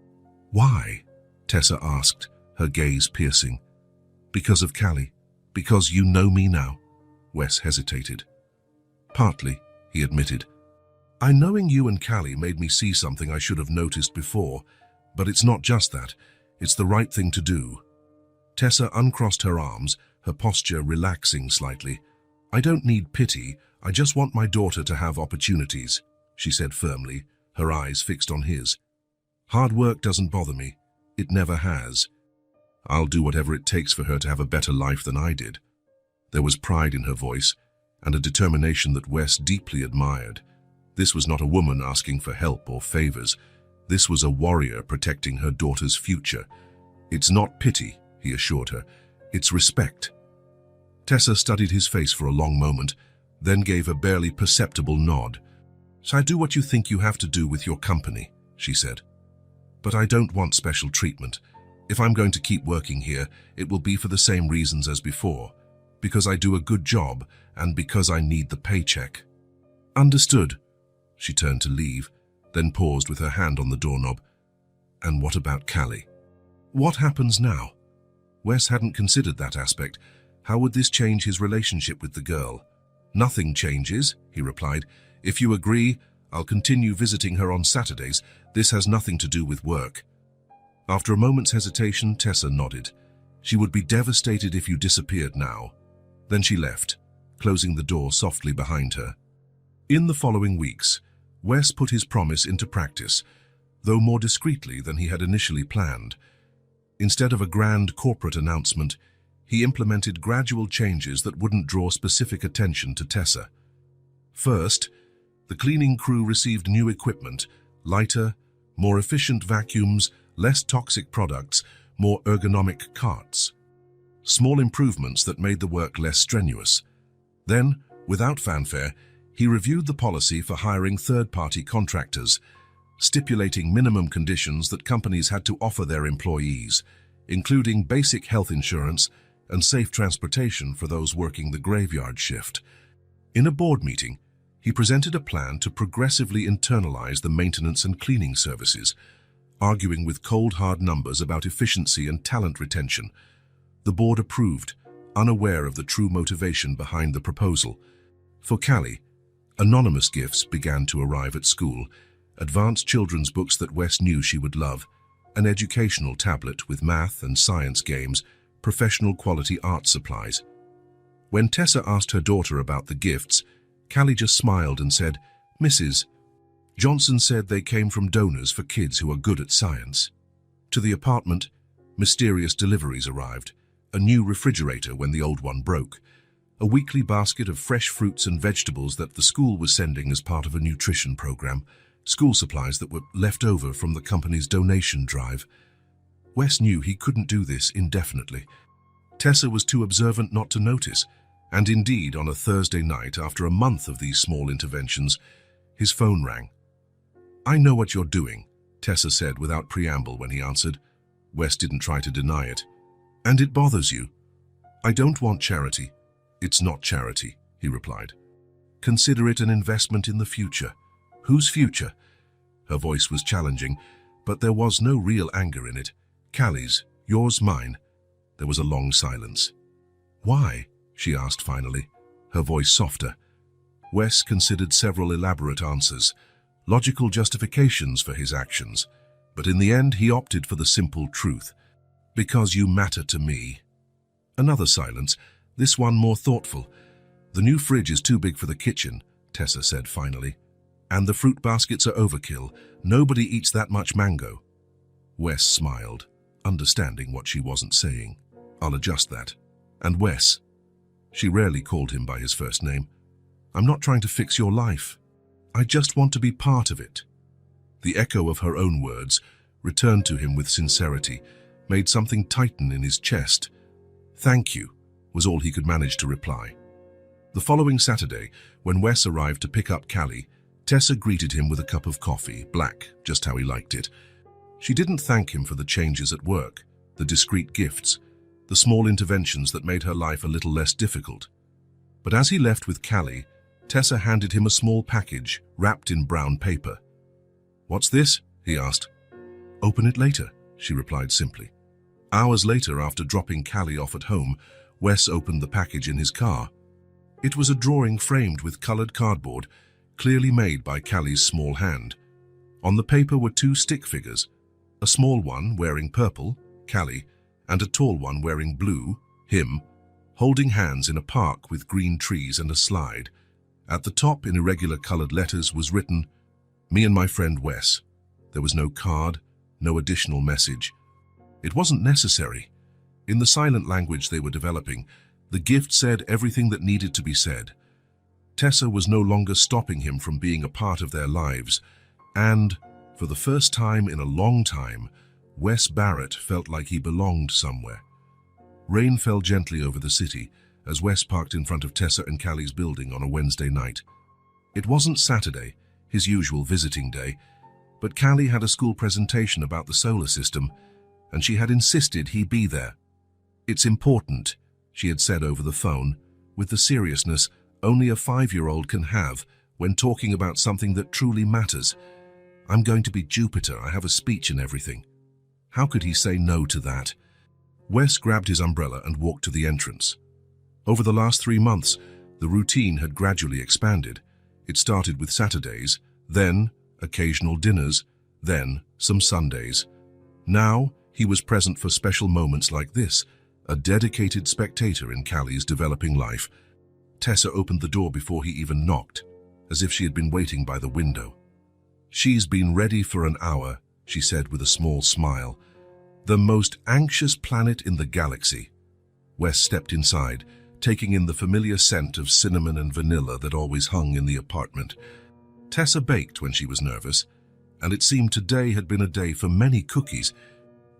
"Why?" Tessa asked, her gaze piercing. "Because of Callie. Because you know me now." Wes hesitated. "Partly," he admitted. Knowing you and Callie made me see something I should have noticed before, but it's not just that. It's the right thing to do." Tessa uncrossed her arms, her posture relaxing slightly. "I don't need pity, I just want my daughter to have opportunities," she said firmly, her eyes fixed on his. "Hard work doesn't bother me. It never has. I'll do whatever it takes for her to have a better life than I did." There was pride in her voice, and a determination that Wes deeply admired. This was not a woman asking for help or favors. This was a warrior protecting her daughter's future. "It's not pity," he assured her. "It's respect." Tessa studied his face for a long moment, then gave a barely perceptible nod. "So I do what you think you have to do with your company," she said. "But I don't want special treatment. If I'm going to keep working here, it will be for the same reasons as before. because I do a good job and because I need the paycheck. Understood. She turned to leave, then paused with her hand on the doorknob. And what about Callie? What happens now? Wes hadn't considered that aspect. How would this change his relationship with the girl? Nothing changes, he replied. If you agree, I'll continue visiting her on Saturdays. This has nothing to do with work. After a moment's hesitation, Tessa nodded. She would be devastated if you disappeared now. Then she left, closing the door softly behind her. In the following weeks, Wes put his promise into practice, though more discreetly than he had initially planned. Instead of a grand corporate announcement, he implemented gradual changes that wouldn't draw specific attention to Tessa. First, the cleaning crew received new equipment, lighter, more efficient vacuums, less toxic products, more ergonomic carts. Small improvements that made the work less strenuous. Then, without fanfare, he reviewed the policy for hiring third-party contractors, stipulating minimum conditions that companies had to offer their employees, including basic health insurance and safe transportation for those working the graveyard shift. In a board meeting, he presented a plan to progressively internalize the maintenance and cleaning services, arguing with cold, hard numbers about efficiency and talent retention. The board approved, unaware of the true motivation behind the proposal. For Callie, anonymous gifts began to arrive at school, advanced children's books that Wes knew she would love, an educational tablet with math and science games, professional quality art supplies. When Tessa asked her daughter about the gifts, Callie just smiled and said, "Mrs. Johnson said they came from donors for kids who are good at science." To the apartment, mysterious deliveries arrived, a new refrigerator when the old one broke, a weekly basket of fresh fruits and vegetables that the school was sending as part of a nutrition program, school supplies that were left over from the company's donation drive. Wes knew he couldn't do this indefinitely. Tessa was too observant not to notice, and indeed, on a Thursday night, after a month of these small interventions, his phone rang. "I know what you're doing," Tessa said without preamble when he answered. Wes didn't try to deny it. "And it bothers you." "I don't want charity." "It's not charity," he replied. "Consider it an investment in the future." "Whose future?" Her voice was challenging, but there was no real anger in it. "Callie's, yours, mine." There was a long silence. "Why?" she asked finally, her voice softer. Wes considered several elaborate answers, logical justifications for his actions, but in the end he opted for the simple truth. "Because you matter to me." Another silence, this one more thoughtful. "The new fridge is too big for the kitchen," Tessa said finally. "And the fruit baskets are overkill. Nobody eats that much mango." Wes smiled, understanding what she wasn't saying. "I'll adjust that." "And Wes," she rarely called him by his first name, "I'm not trying to fix your life. I just want to be part of it." The echo of her own words returned to him with sincerity, made something tighten in his chest. "Thank you," was all he could manage to reply. The following Saturday, when Wes arrived to pick up Callie, Tessa greeted him with a cup of coffee, black, just how he liked it. She didn't thank him for the changes at work, the discreet gifts, the small interventions that made her life a little less difficult. But as he left with Callie, Tessa handed him a small package wrapped in brown paper. "What's this?" he asked. "Open it later," she replied simply. Hours later, after dropping Callie off at home, Wes opened the package in his car. It was a drawing framed with colored cardboard, clearly made by Callie's small hand. On the paper were two stick figures, a small one wearing purple, Callie, and a tall one wearing blue, him, holding hands in a park with green trees and a slide. At the top, in irregular colored letters, was written, "Me and my friend Wes." There was no card, no additional message. It wasn't necessary. In the silent language they were developing, the gift said everything that needed to be said. Tessa was no longer stopping him from being a part of their lives, and, for the first time in a long time, Wes Barrett felt like he belonged somewhere. Rain fell gently over the city as Wes parked in front of Tessa and Callie's building on a Wednesday night. It wasn't Saturday, his usual visiting day, but Callie had a school presentation about the solar system, and she had insisted he be there. "It's important," she had said over the phone, with the seriousness only a 5-year-old can have when talking about something that truly matters. I'm going to be Jupiter, I have a speech and everything. How could he say no to that? Wes grabbed his umbrella and walked to the entrance. Over the last 3 months, the routine had gradually expanded. It started with Saturdays, then occasional dinners, then some Sundays. Now, he was present for special moments like this, a dedicated spectator in Callie's developing life. Tessa opened the door before he even knocked, as if she had been waiting by the window. "She's been ready for an hour," she said with a small smile. "The most anxious planet in the galaxy." Wes stepped inside, taking in the familiar scent of cinnamon and vanilla that always hung in the apartment. Tessa baked when she was nervous, and it seemed today had been a day for many cookies.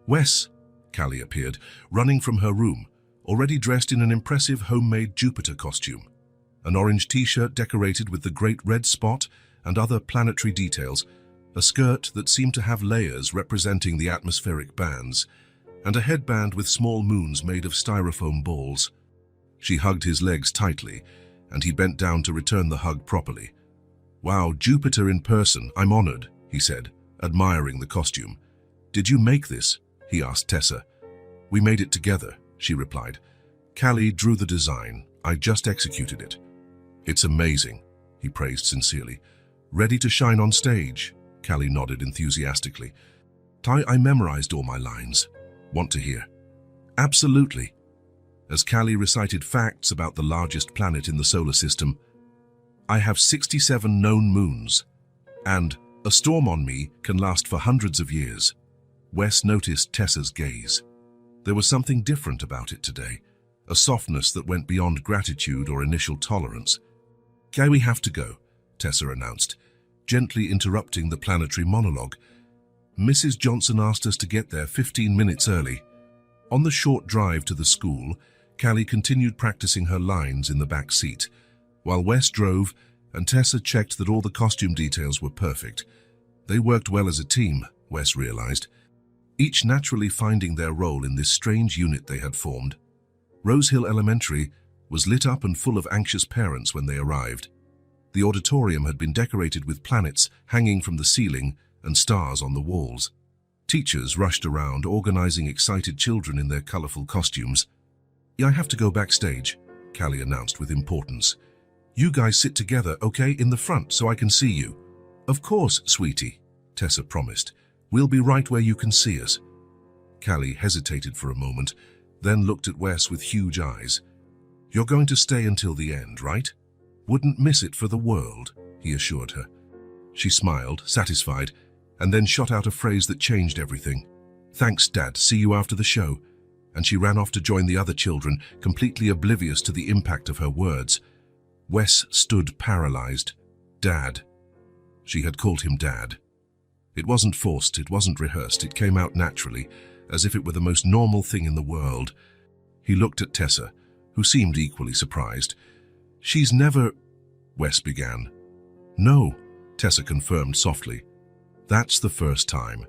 "Wes," Callie appeared, running from her room, already dressed in an impressive homemade Jupiter costume. An orange t-shirt decorated with the great red spot and other planetary details, a skirt that seemed to have layers representing the atmospheric bands, and a headband with small moons made of styrofoam balls. She hugged his legs tightly, and he bent down to return the hug properly. "Wow, Jupiter in person, I'm honored," he said, admiring the costume. "Did you make this?" he asked Tessa. "We made it together," she replied. "Callie drew the design, I just executed it." "It's amazing," he praised sincerely. "Ready to shine on stage?" Callie nodded enthusiastically. "I memorized all my lines. Want to hear?" "Absolutely." As Callie recited facts about the largest planet in the solar system, "I have 67 known moons, and a storm on me can last for hundreds of years." Wes noticed Tessa's gaze. There was something different about it today, a softness that went beyond gratitude or initial tolerance. "Okay, we have to go," Tessa announced, gently interrupting the planetary monologue. "Mrs. Johnson asked us to get there 15 minutes early." On the short drive to the school, Callie continued practicing her lines in the back seat, while Wes drove and Tessa checked that all the costume details were perfect. They worked well as a team, Wes realized, each naturally finding their role in this strange unit they had formed. Rose Hill Elementary was lit up and full of anxious parents when they arrived. The auditorium had been decorated with planets hanging from the ceiling and stars on the walls. Teachers rushed around, organizing excited children in their colorful costumes. "I have to go backstage," Callie announced with importance. "You guys sit together, okay, in the front so I can see you." "Of course, sweetie," Tessa promised. "We'll be right where you can see us." Callie hesitated for a moment, then looked at Wes with huge eyes. "You're going to stay until the end, right?" "Wouldn't miss it for the world," he assured her. She smiled, satisfied, and then shot out a phrase that changed everything. "Thanks, Dad. See you after the show." And she ran off to join the other children, completely oblivious to the impact of her words. Wes stood paralyzed. "Dad." She had called him Dad. It wasn't forced, it wasn't rehearsed, it came out naturally, as if it were the most normal thing in the world. He looked at Tessa, who seemed equally surprised. "She's never—" Wes began. "No," Tessa confirmed softly. "That's the first time."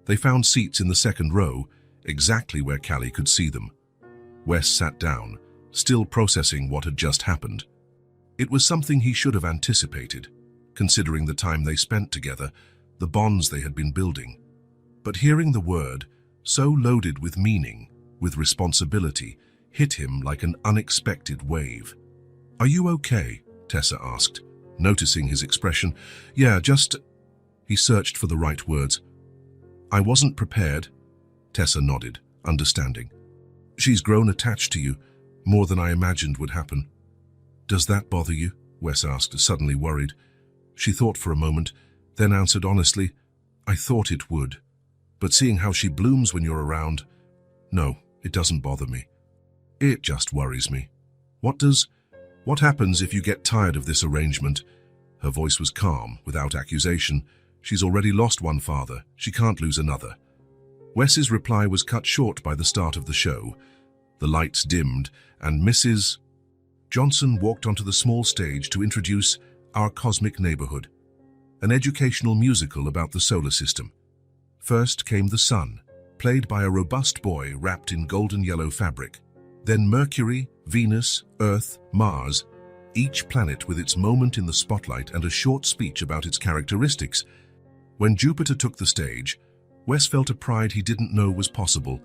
They found seats in the second row, exactly where Callie could see them. Wes sat down, still processing what had just happened. It was something he should have anticipated, considering the time they spent together, the bonds they had been building. But hearing the word, so loaded with meaning, with responsibility, hit him like an unexpected wave. "Are you okay?" Tessa asked, noticing his expression. "Yeah, just—" He searched for the right words. "I wasn't prepared." Tessa nodded, understanding. "She's grown attached to you, more than I imagined would happen." "Does that bother you?" Wes asked, suddenly worried. She thought for a moment, then answered honestly, "I thought it would. But seeing how she blooms when you're around, no, it doesn't bother me. It just worries me. What happens if you get tired of this arrangement?" Her voice was calm, without accusation. "She's already lost one father. She can't lose another." Wes's reply was cut short by the start of the show. The lights dimmed, and Mrs. Johnson walked onto the small stage to introduce Our Cosmic Neighborhood, an educational musical about the solar system. First came the sun, played by a robust boy wrapped in golden yellow fabric. Then Mercury, Venus, Earth, Mars, each planet with its moment in the spotlight and a short speech about its characteristics. When Jupiter took the stage, Wes felt a pride he didn't know was possible.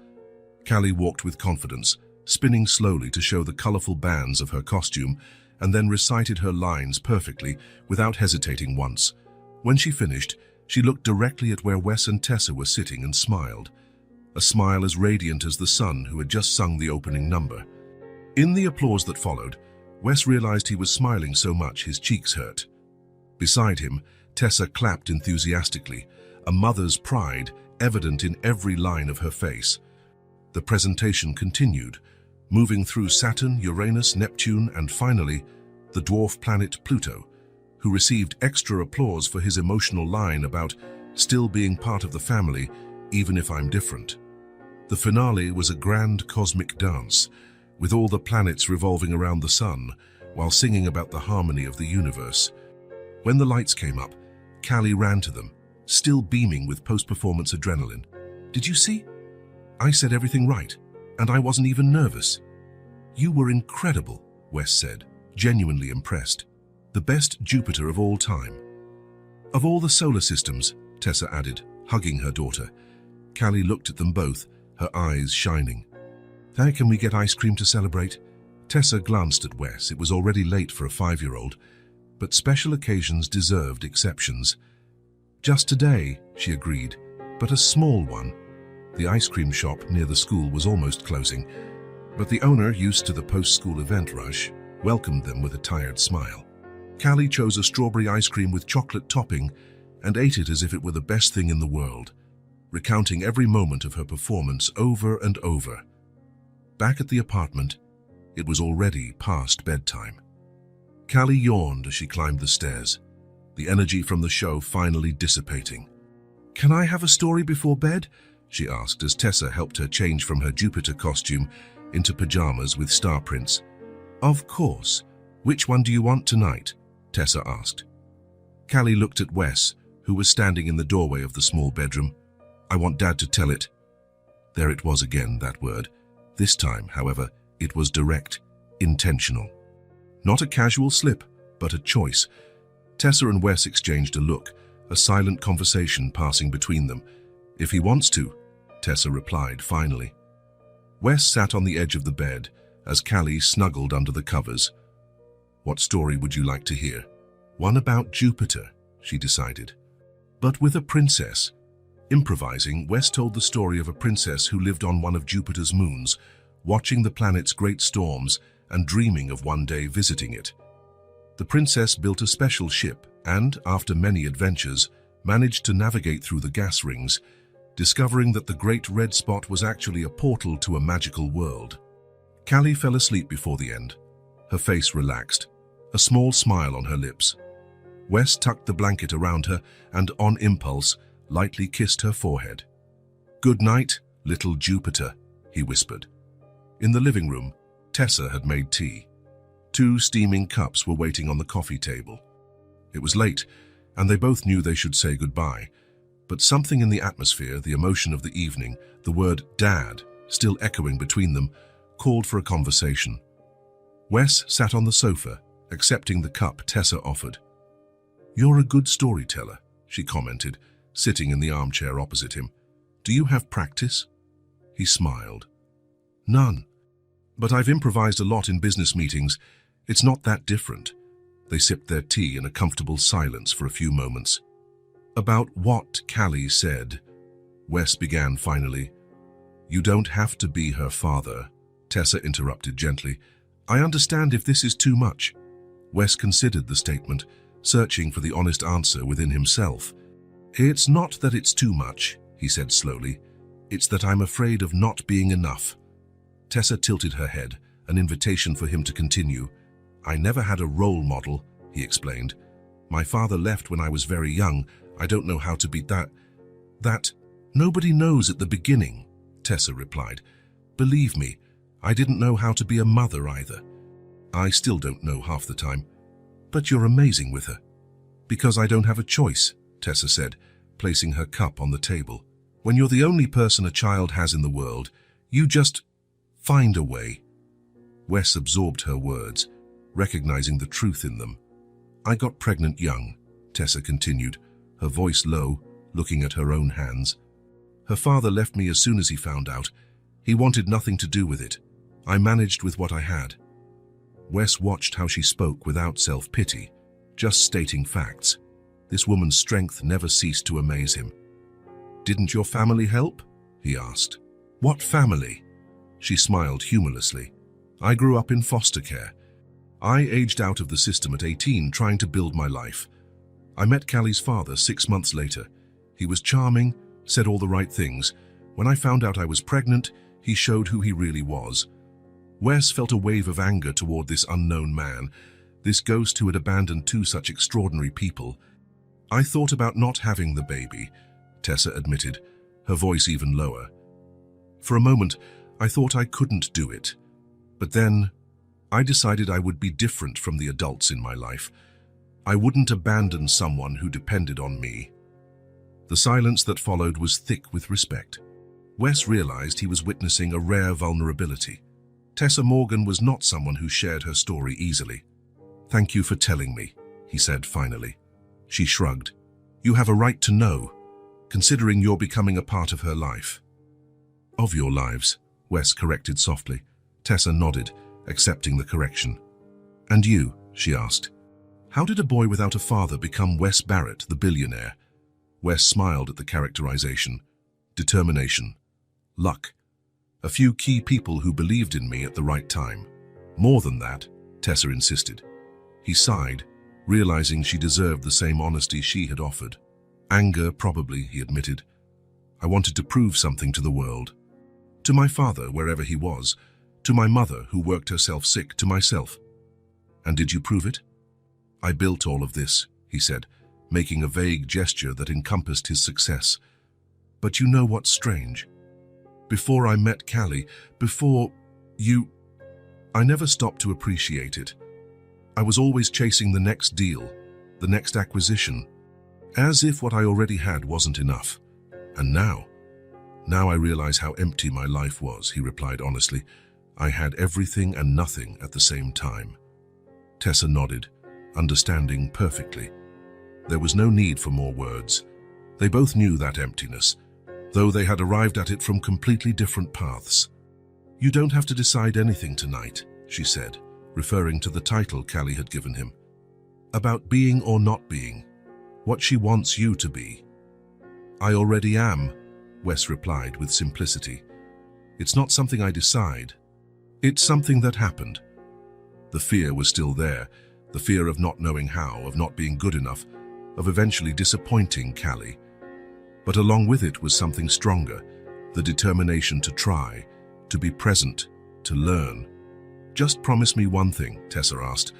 Callie walked with confidence, spinning slowly to show the colorful bands of her costume, and then recited her lines perfectly without hesitating once. When she finished, she looked directly at where Wes and Tessa were sitting and smiled, a smile as radiant as the sun who had just sung the opening number. In the applause that followed, Wes realized he was smiling so much his cheeks hurt. Beside him, Tessa clapped enthusiastically, a mother's pride evident in every line of her face. The presentation continued, moving through Saturn, Uranus, Neptune, and finally, the dwarf planet Pluto, who received extra applause for his emotional line about still being part of the family, even if I'm different. The finale was a grand cosmic dance, with all the planets revolving around the sun, while singing about the harmony of the universe. When the lights came up, Callie ran to them, still beaming with post-performance adrenaline. "Did you see? I said everything right, and I wasn't even nervous." "You were incredible," Wes said, genuinely impressed. "The best Jupiter of all time." "Of all the solar systems," Tessa added, hugging her daughter. Callie looked at them both, her eyes shining. "How can we get ice cream to celebrate?" Tessa glanced at Wes. It was already late for a 5-year-old, but special occasions deserved exceptions. "Just today," she agreed, "but a small one." The ice cream shop near the school was almost closing, but the owner, used to the post-school event rush, welcomed them with a tired smile. Callie chose a strawberry ice cream with chocolate topping and ate it as if it were the best thing in the world, recounting every moment of her performance over and over. Back at the apartment, it was already past bedtime. Callie yawned as she climbed the stairs, the energy from the show finally dissipating. "Can I have a story before bed?" she asked as Tessa helped her change from her Jupiter costume into pajamas with star prints. "Of course. Which one do you want tonight?" Tessa asked. Callie looked at Wes, who was standing in the doorway of the small bedroom. "I want Dad to tell it." There it was again, that word. This time, however, it was direct, intentional. Not a casual slip, but a choice. Tessa and Wes exchanged a look, a silent conversation passing between them. "If he wants to," Tessa replied finally. Wes sat on the edge of the bed as Callie snuggled under the covers. "What story would you like to hear?" "One about Jupiter," she decided. "But with a princess." Improvising, Wes told the story of a princess who lived on one of Jupiter's moons, watching the planet's great storms and dreaming of one day visiting it. The princess built a special ship and, after many adventures, managed to navigate through the gas rings, discovering that the Great Red Spot was actually a portal to a magical world. Callie fell asleep before the end, her face relaxed, a small smile on her lips. Wes tucked the blanket around her and, on impulse, lightly kissed her forehead. "Good night, little Jupiter," he whispered. In the living room, Tessa had made tea. 2 steaming cups were waiting on the coffee table. It was late, and they both knew they should say goodbye, but something in the atmosphere, the emotion of the evening, the word "Dad" still echoing between them, called for a conversation. Wes sat on the sofa, accepting the cup Tessa offered. "You're a good storyteller," she commented, sitting in the armchair opposite him. "Do you have practice?" He smiled. "None. But I've improvised a lot in business meetings. It's not that different." They sipped their tea in a comfortable silence for a few moments. "About what?" Callie said. Wes began finally. "You don't have to be her father," Tessa interrupted gently. "I understand if this is too much." Wes considered the statement, searching for the honest answer within himself. "It's not that it's too much," he said slowly. "It's that I'm afraid of not being enough." Tessa tilted her head, an invitation for him to continue. "I never had a role model," he explained. "My father left when I was very young. I don't know how to be that. Nobody knows at the beginning," Tessa replied. "Believe me, I didn't know how to be a mother either. I still don't know half the time. But you're amazing with her." "Because I don't have a choice," Tessa said, placing her cup on the table. "When you're the only person a child has in the world, you just find a way." Wes absorbed her words, recognizing the truth in them. "I got pregnant young," Tessa continued, her voice low, looking at her own hands. "Her father left me as soon as he found out. He wanted nothing to do with it. I managed with what I had." Wes watched how she spoke without self-pity, just stating facts. This woman's strength never ceased to amaze him. "Didn't your family help?" he asked. "What family?" She smiled humorlessly. "I grew up in foster care. I aged out of the system at 18, trying to build my life. I met Callie's father 6 months later. He was charming, said all the right things. When I found out I was pregnant, he showed who he really was." Wes felt a wave of anger toward this unknown man, this ghost who had abandoned two such extraordinary people. "I thought about not having the baby," Tessa admitted, her voice even lower. "For a moment, I thought I couldn't do it. But then, I decided I would be different from the adults in my life. I wouldn't abandon someone who depended on me." The silence that followed was thick with respect. Wes realized he was witnessing a rare vulnerability. Tessa Morgan was not someone who shared her story easily. "Thank you for telling me," he said finally. She shrugged. "You have a right to know, considering you're becoming a part of her life." "Of your lives," Wes corrected softly. Tessa nodded, accepting the correction. "And you?" she asked. "How did a boy without a father become Wes Barrett, the billionaire?" Wes smiled at the characterization. "Determination. Luck. A few key people who believed in me at the right time. More than that," Tessa insisted. He sighed, realizing she deserved the same honesty she had offered. "Anger, probably," he admitted. "I wanted to prove something to the world. To my father, wherever he was. To my mother, who worked herself sick. To myself." "And did you prove it?" "I built all of this," he said, making a vague gesture that encompassed his success. "But you know what's strange? Before I met Callie, before you, I never stopped to appreciate it. I was always chasing the next deal, the next acquisition, as if what I already had wasn't enough. And now I realize how empty my life was," he replied honestly. "I had everything and nothing at the same time." Tessa nodded, understanding perfectly. There was no need for more words. They both knew that emptiness, though they had arrived at it from completely different paths. "You don't have to decide anything tonight," she said, referring to the title Callie had given him. "About being or not being, what she wants you to be." "I already am," Wes replied with simplicity. "It's not something I decide. It's something that happened." The fear was still there, the fear of not knowing how, of not being good enough, of eventually disappointing Callie. But along with it was something stronger, the determination to try, to be present, to learn. "Just promise me one thing," Tessa asked,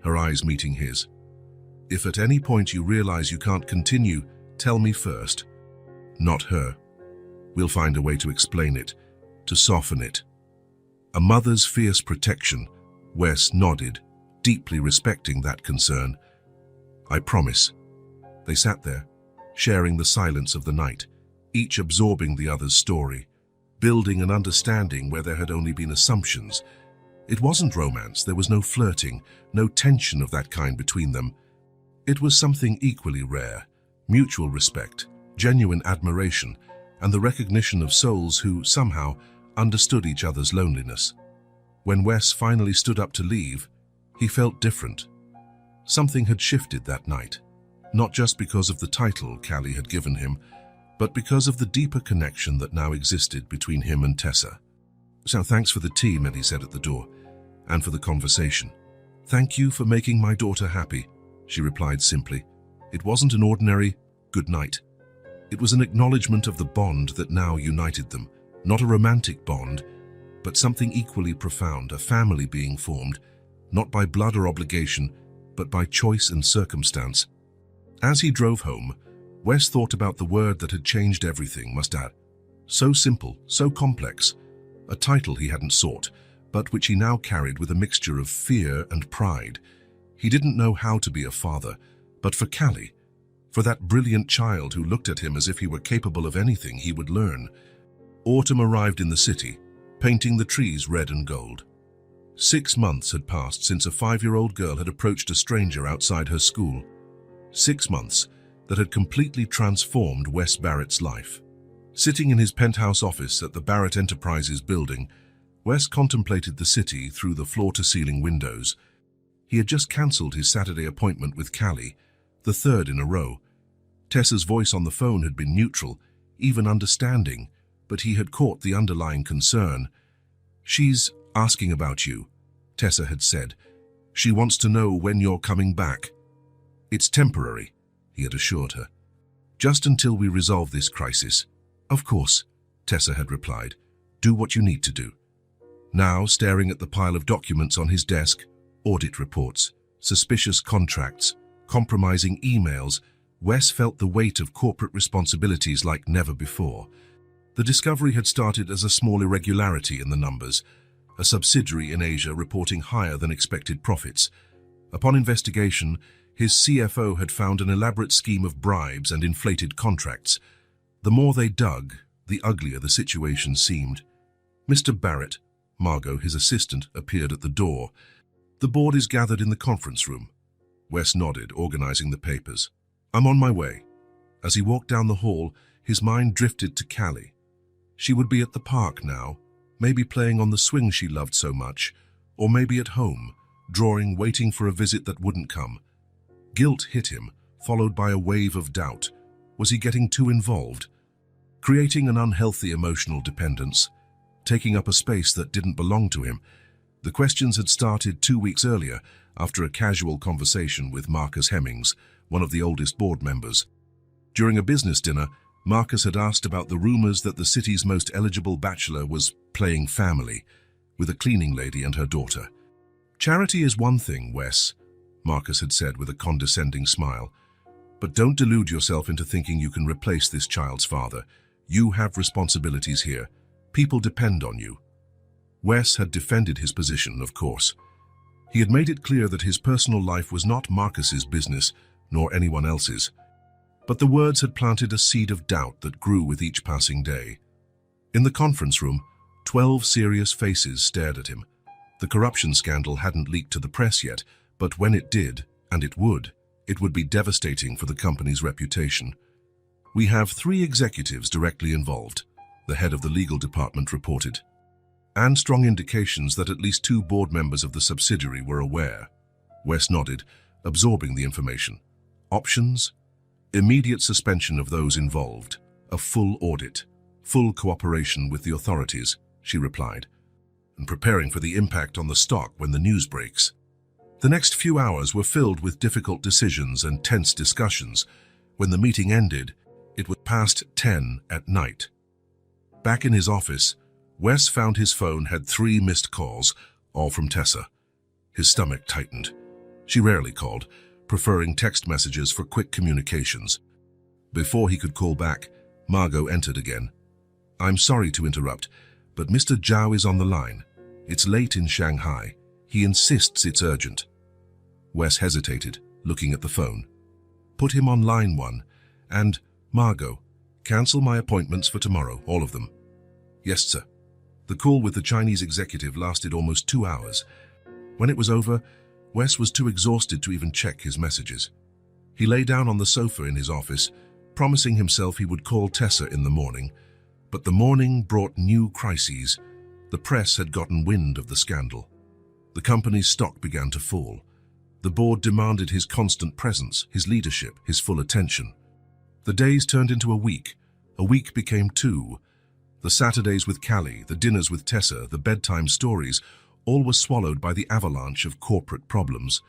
her eyes meeting his. "If at any point you realize you can't continue, tell me first." "Not her. We'll find a way to explain it, to soften it." A mother's fierce protection, Wes nodded, deeply respecting that concern. "I promise." They sat there, sharing the silence of the night, each absorbing the other's story, building an understanding where there had only been assumptions. It wasn't romance, there was no flirting, no tension of that kind between them. It was something equally rare, mutual respect, genuine admiration, and the recognition of souls who, somehow, understood each other's loneliness. When Wes finally stood up to leave, he felt different. Something had shifted that night, not just because of the title Callie had given him, but because of the deeper connection that now existed between him and Tessa. "So thanks for the tea," Melly said at the door, "and for the conversation." "Thank you for making my daughter happy," she replied simply. It wasn't an ordinary good night. It was an acknowledgement of the bond that now united them, not a romantic bond, but something equally profound, a family being formed, not by blood or obligation, but by choice and circumstance. As he drove home, Wes thought about the word that had changed everything, mustad. So simple, so complex, a title he hadn't sought, but which he now carried with a mixture of fear and pride. He didn't know how to be a father, but for Callie, for that brilliant child who looked at him as if he were capable of anything, he would learn. Autumn arrived in the city, painting the trees red and gold. 6 months had passed since a 5-year-old girl had approached a stranger outside her school. 6 months that had completely transformed Wes Barrett's life. Sitting in his penthouse office at the Barrett Enterprises building, Wes contemplated the city through the floor-to-ceiling windows. He had just cancelled his Saturday appointment with Callie, the third in a row. Tessa's voice on the phone had been neutral, even understanding, but he had caught the underlying concern. "She's asking about you," Tessa had said. "She wants to know when you're coming back." "It's temporary," he had assured her. "Just until we resolve this crisis." "Of course," Tessa had replied. "Do what you need to do." Now, staring at the pile of documents on his desk, audit reports, suspicious contracts, compromising emails, Wes felt the weight of corporate responsibilities like never before. The discovery had started as a small irregularity in the numbers, a subsidiary in Asia reporting higher than expected profits. Upon investigation, his CFO had found an elaborate scheme of bribes and inflated contracts. The more they dug, the uglier the situation seemed. Mr. Barrett, Margot, his assistant, appeared at the door. "The board is gathered in the conference room." Wes nodded, organizing the papers. "I'm on my way." As he walked down the hall, his mind drifted to Callie. She would be at the park now, maybe playing on the swing she loved so much, or maybe at home, drawing, waiting for a visit that wouldn't come. Guilt hit him, followed by a wave of doubt. Was he getting too involved? Creating an unhealthy emotional dependence, taking up a space that didn't belong to him. The questions had started 2 weeks earlier, after a casual conversation with Marcus Hemmings, one of the oldest board members. During a business dinner, Marcus had asked about the rumors that the city's most eligible bachelor was playing family, with a cleaning lady and her daughter. "Charity is one thing, Wes," Marcus had said with a condescending smile. "But don't delude yourself into thinking you can replace this child's father. You have responsibilities here. People depend on you." Wes had defended his position, of course. He had made it clear that his personal life was not Marcus's business, nor anyone else's. But the words had planted a seed of doubt that grew with each passing day. In the conference room, 12 serious faces stared at him. The corruption scandal hadn't leaked to the press yet, but when it did, and it would be devastating for the company's reputation. "We have 3 executives directly involved," the head of the legal department reported, "and strong indications that at least 2 board members of the subsidiary were aware." Wes nodded, absorbing the information. "Options? Immediate suspension of those involved, a full audit, full cooperation with the authorities," she replied, "and preparing for the impact on the stock when the news breaks." The next few hours were filled with difficult decisions and tense discussions. When the meeting ended, it was past 10 at night. Back in his office, Wes found his phone had 3 missed calls, all from Tessa. His stomach tightened. She rarely called, preferring text messages for quick communications. Before he could call back, Margot entered again. "I'm sorry to interrupt, but Mr. Zhao is on the line. It's late in Shanghai. He insists it's urgent." Wes hesitated, looking at the phone. "Put him on line 1, and, Margot, cancel my appointments for tomorrow, all of them." "Yes, sir." The call with the Chinese executive lasted almost 2 hours. When it was over, Wes was too exhausted to even check his messages. He lay down on the sofa in his office, promising himself he would call Tessa in the morning. But the morning brought new crises. The press had gotten wind of the scandal. The company's stock began to fall. The board demanded his constant presence, his leadership, his full attention. The days turned into a week. A week became 2. The Saturdays with Callie, the dinners with Tessa, the bedtime stories, all was swallowed by the avalanche of corporate problems.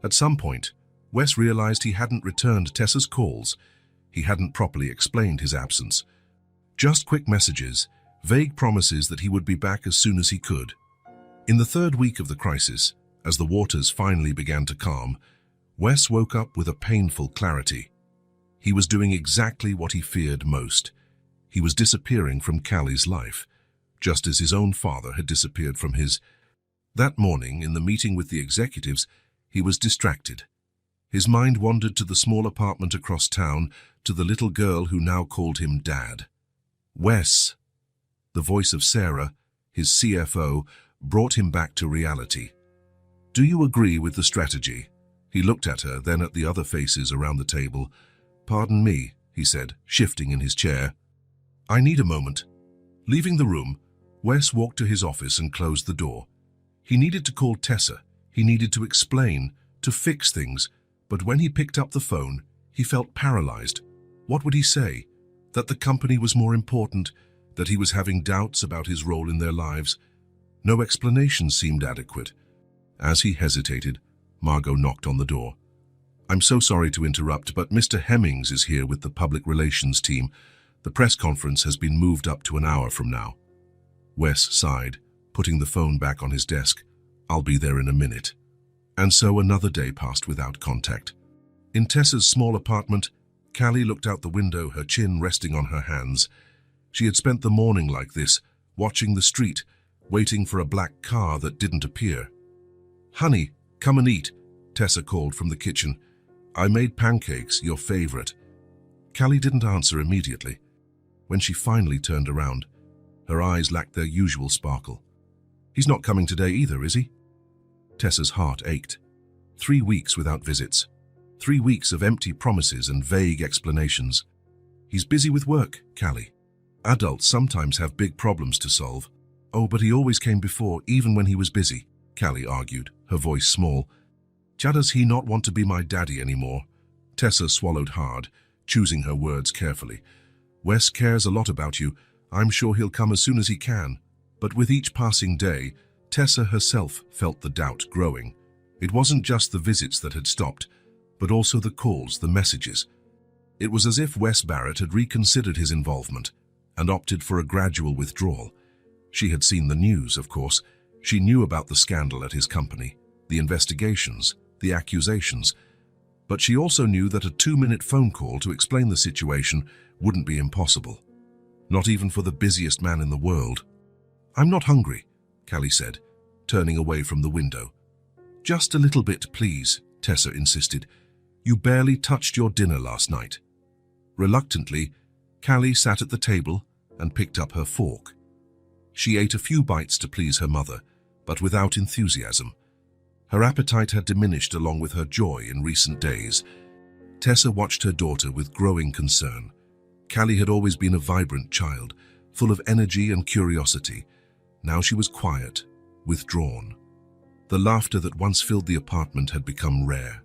At some point, Wes realized he hadn't returned Tessa's calls. He hadn't properly explained his absence. Just quick messages, vague promises that he would be back as soon as he could. In the 3rd week of the crisis, as the waters finally began to calm, Wes woke up with a painful clarity. He was doing exactly what he feared most. He was disappearing from Callie's life, just as his own father had disappeared from his. That morning, in the meeting with the executives, he was distracted. His mind wandered to the small apartment across town, to the little girl who now called him Dad. "Wes." The voice of Sarah, his CFO, brought him back to reality. "Do you agree with the strategy?" He looked at her, then at the other faces around the table. "Pardon me," he said, shifting in his chair. "I need a moment." Leaving the room, Wes walked to his office and closed the door. He needed to call Tessa. He needed to explain, to fix things, but when he picked up the phone, he felt paralyzed. What would he say? That the company was more important, that he was having doubts about his role in their lives? No explanation seemed adequate. As he hesitated, Margot knocked on the door. "I'm so sorry to interrupt, but Mr. Hemmings is here with the public relations team. The press conference has been moved up to an hour from now." Wes sighed, putting the phone back on his desk. "I'll be there in a minute." And so another day passed without contact. In Tessa's small apartment, Callie looked out the window, her chin resting on her hands. She had spent the morning like this, watching the street, waiting for a black car that didn't appear. "Honey, come and eat," Tessa called from the kitchen. "I made pancakes, your favorite." Callie didn't answer immediately. When she finally turned around, her eyes lacked their usual sparkle. "He's not coming today either, is he?" Tessa's heart ached. 3 weeks without visits. 3 weeks of empty promises and vague explanations. "He's busy with work, Callie. Adults sometimes have big problems to solve." "Oh, but he always came before, even when he was busy," Callie argued, her voice small. "Does he not want to be my daddy anymore?" Tessa swallowed hard, choosing her words carefully. "Wes cares a lot about you. I'm sure he'll come as soon as he can." But with each passing day, Tessa herself felt the doubt growing. It wasn't just the visits that had stopped, but also the calls, the messages. It was as if Wes Barrett had reconsidered his involvement and opted for a gradual withdrawal. She had seen the news, of course. She knew about the scandal at his company, the investigations, the accusations. But she also knew that a 2-minute phone call to explain the situation wouldn't be impossible. Not even for the busiest man in the world. "I'm not hungry," Callie said, turning away from the window. "Just a little bit, please," Tessa insisted. "You barely touched your dinner last night." Reluctantly, Callie sat at the table and picked up her fork. She ate a few bites to please her mother, but without enthusiasm. Her appetite had diminished along with her joy in recent days. Tessa watched her daughter with growing concern. Callie had always been a vibrant child, full of energy and curiosity. Now she was quiet, withdrawn. The laughter that once filled the apartment had become rare.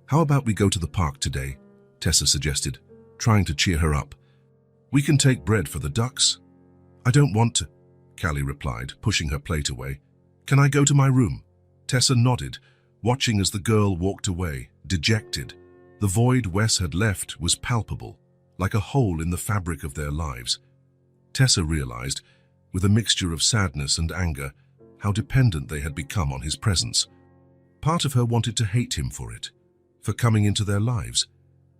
"How about we go to the park today?" Tessa suggested, trying to cheer her up. "We can take bread for the ducks." "I don't want to," Callie replied, pushing her plate away. "Can I go to my room?" Tessa nodded, watching as the girl walked away, dejected. The void Wes had left was palpable, like a hole in the fabric of their lives. Tessa realized, with a mixture of sadness and anger, how dependent they had become on his presence. Part of her wanted to hate him for it, for coming into their lives,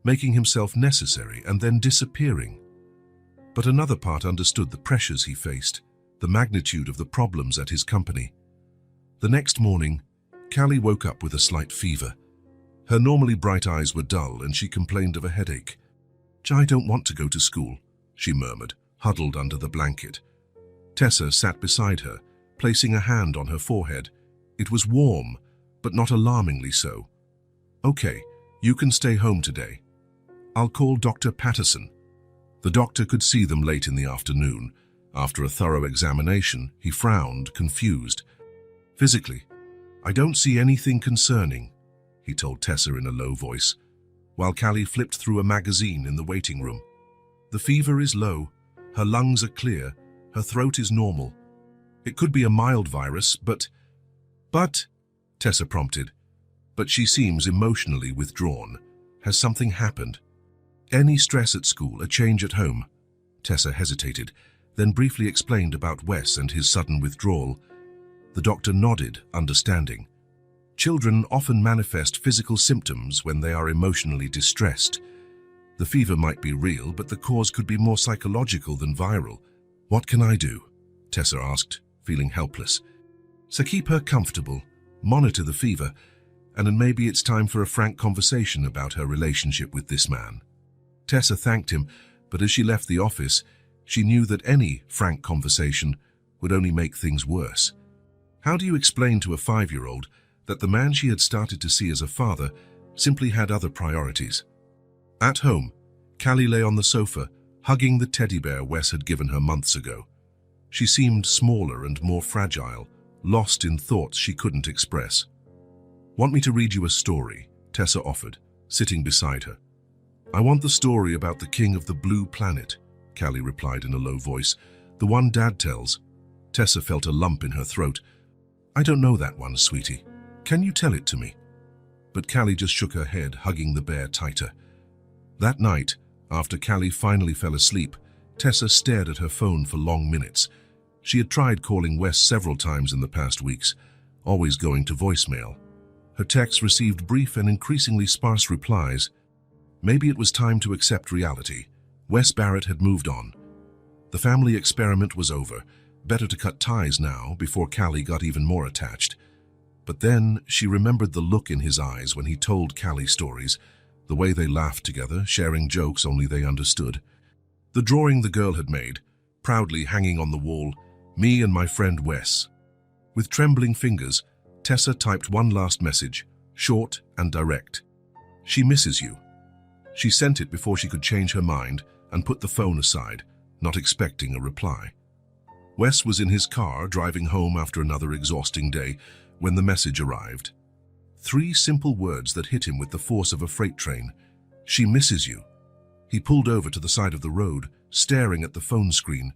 making himself necessary and then disappearing. But another part understood the pressures he faced, the magnitude of the problems at his company. The next morning, Callie woke up with a slight fever. Her normally bright eyes were dull and she complained of a headache. "I don't want to go to school," she murmured, huddled under the blanket. Tessa sat beside her, placing a hand on her forehead. It was warm, but not alarmingly so. "Okay, you can stay home today. I'll call Dr. Patterson." The doctor could see them late in the afternoon. After a thorough examination, he frowned, confused. "Physically, I don't see anything concerning," he told Tessa in a low voice, while Callie flipped through a magazine in the waiting room. "The fever is low, her lungs are clear, her throat is normal. It could be a mild virus, but, Tessa prompted. "But she seems emotionally withdrawn. Has something happened? Any stress at school, a change at home?" Tessa hesitated, then briefly explained about Wes and his sudden withdrawal. The doctor nodded, understanding. Children often manifest physical symptoms when they are emotionally distressed. The fever might be real, but the cause could be more psychological than viral. "What can I do?" Tessa asked, feeling helpless. "So keep her comfortable, monitor the fever, and then maybe it's time for a frank conversation about her relationship with this man." Tessa thanked him, but as she left the office, she knew that any frank conversation would only make things worse. How do you explain to a 5-year-old that the man she had started to see as a father simply had other priorities? At home, Callie lay on the sofa, hugging the teddy bear Wes had given her months ago. She seemed smaller and more fragile, lost in thoughts she couldn't express. "Want me to read you a story?" Tessa offered, sitting beside her. "I want the story about the king of the blue planet," Callie replied in a low voice. "The one Dad tells." Tessa felt a lump in her throat. "I don't know that one, sweetie. Can you tell it to me?" But Callie just shook her head, hugging the bear tighter. That night, after Callie finally fell asleep, Tessa stared at her phone for long minutes. She had tried calling Wes several times in the past weeks, always going to voicemail. Her texts received brief and increasingly sparse replies. Maybe it was time to accept reality. Wes Barrett had moved on. The family experiment was over. Better to cut ties now, before Callie got even more attached. But then she remembered the look in his eyes when he told Callie stories, the way they laughed together, sharing jokes only they understood. The drawing the girl had made, proudly hanging on the wall, "Me and my friend Wes." With trembling fingers, Tessa typed one last message, short and direct. "She misses you." She sent it before she could change her mind and put the phone aside, not expecting a reply. Wes was in his car, driving home after another exhausting day, when the message arrived. 3 simple words that hit him with the force of a freight train. "She misses you." He pulled over to the side of the road, staring at the phone screen.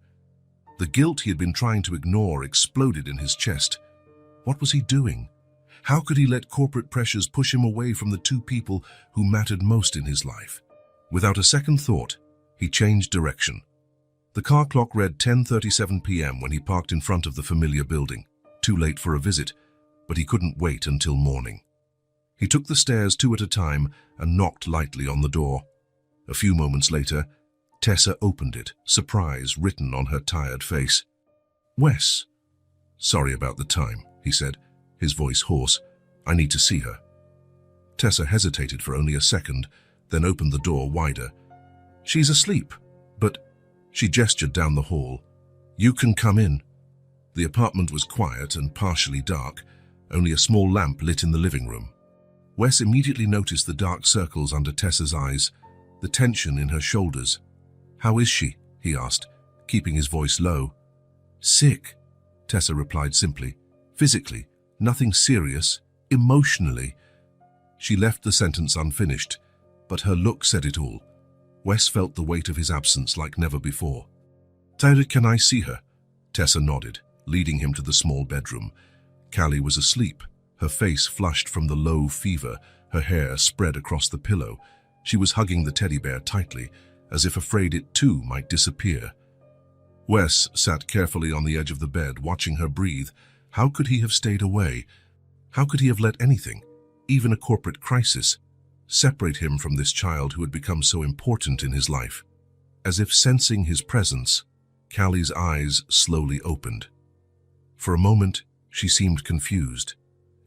The guilt he had been trying to ignore exploded in his chest. What was he doing? How could he let corporate pressures push him away from the 2 people who mattered most in his life? Without a second thought, he changed direction. The car clock read 10:37 p.m. when he parked in front of the familiar building. Too late for a visit, but he couldn't wait until morning. He took the stairs 2 at a time and knocked lightly on the door. A few moments later, Tessa opened it, surprise written on her tired face. "Wes." "Sorry about the time," he said, his voice hoarse. "I need to see her." Tessa hesitated for only a second, then opened the door wider. "She's asleep, but—" She gestured down the hall. "You can come in." The apartment was quiet and partially dark, only a small lamp lit in the living room. Wes immediately noticed the dark circles under Tessa's eyes, the tension in her shoulders. "How is she?" he asked, keeping his voice low. "Sick," Tessa replied simply. "Physically, nothing serious. Emotionally." She left the sentence unfinished, but her look said it all. Wes felt the weight of his absence like never before. "Tyra, can I see her?" Tessa nodded, leading him to the small bedroom. Callie was asleep, her face flushed from the low fever, her hair spread across the pillow. She was hugging the teddy bear tightly, as if afraid it too might disappear. Wes sat carefully on the edge of the bed, watching her breathe. How could he have stayed away? How could he have let anything, even a corporate crisis, separate him from this child who had become so important in his life? As if sensing his presence, Callie's eyes slowly opened. For a moment, she seemed confused,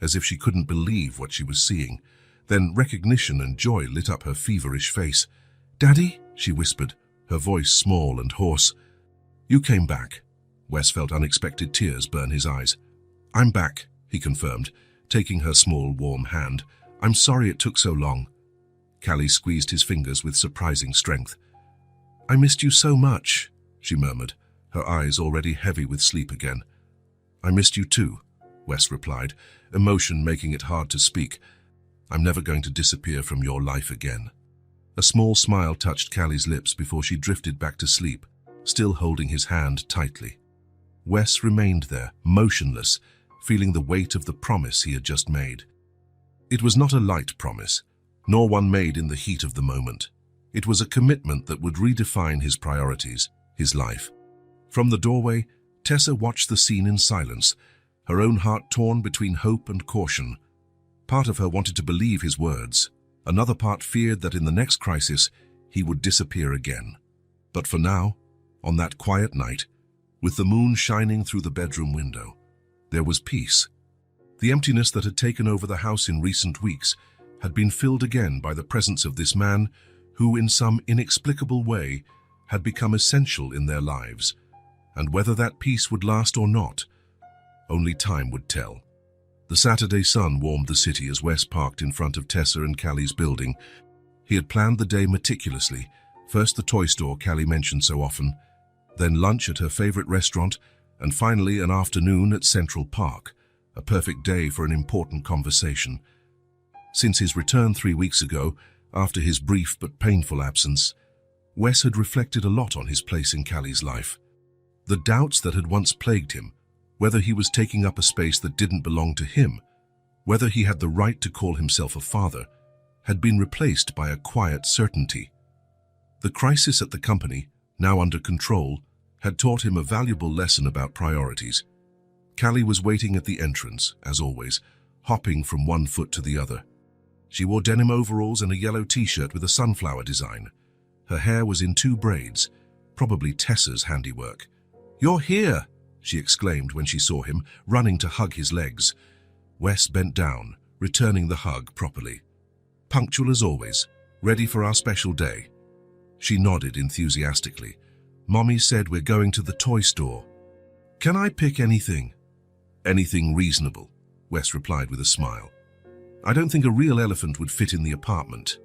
as if she couldn't believe what she was seeing. Then recognition and joy lit up her feverish face. "Daddy?" she whispered, her voice small and hoarse. "You came back." Wes felt unexpected tears burn his eyes. "I'm back," he confirmed, taking her small, warm hand. "I'm sorry it took so long." Callie squeezed his fingers with surprising strength. "I missed you so much," she murmured, her eyes already heavy with sleep again. "I missed you too," Wes replied, emotion making it hard to speak. "I'm never going to disappear from your life again." A small smile touched Callie's lips before she drifted back to sleep, still holding his hand tightly. Wes remained there, motionless, feeling the weight of the promise he had just made. It was not a light promise, nor one made in the heat of the moment. It was a commitment that would redefine his priorities, his life. From the doorway, Tessa watched the scene in silence, her own heart torn between hope and caution. Part of her wanted to believe his words. Another part feared that in the next crisis, he would disappear again. But for now, on that quiet night, with the moon shining through the bedroom window, there was peace. The emptiness that had taken over the house in recent weeks had been filled again by the presence of this man who, in some inexplicable way, had become essential in their lives. And whether that peace would last or not, Only time would tell. The Saturday sun warmed the city as Wes parked in front of Tessa and Callie's building. He had planned the day meticulously. First the toy store Callie mentioned so often, then lunch at her favorite restaurant, and finally an afternoon at Central Park, a perfect day for an important conversation. Since his return 3 weeks ago, after his brief but painful absence, Wes had reflected a lot on his place in Callie's life. The doubts that had once plagued him, whether he was taking up a space that didn't belong to him, whether he had the right to call himself a father, had been replaced by a quiet certainty. The crisis at the company, now under control, had taught him a valuable lesson about priorities. Callie was waiting at the entrance, as always, hopping from one foot to the other. She wore denim overalls and a yellow t-shirt with a sunflower design. Her hair was in 2 braids, probably Tessa's handiwork. "You're here!" she exclaimed when she saw him, running to hug his legs. Wes bent down, returning the hug properly. "Punctual as always, ready for our special day." She nodded enthusiastically. "Mommy said we're going to the toy store. Can I pick anything?" "Anything reasonable," Wes replied with a smile. "I don't think a real elephant would fit in the apartment."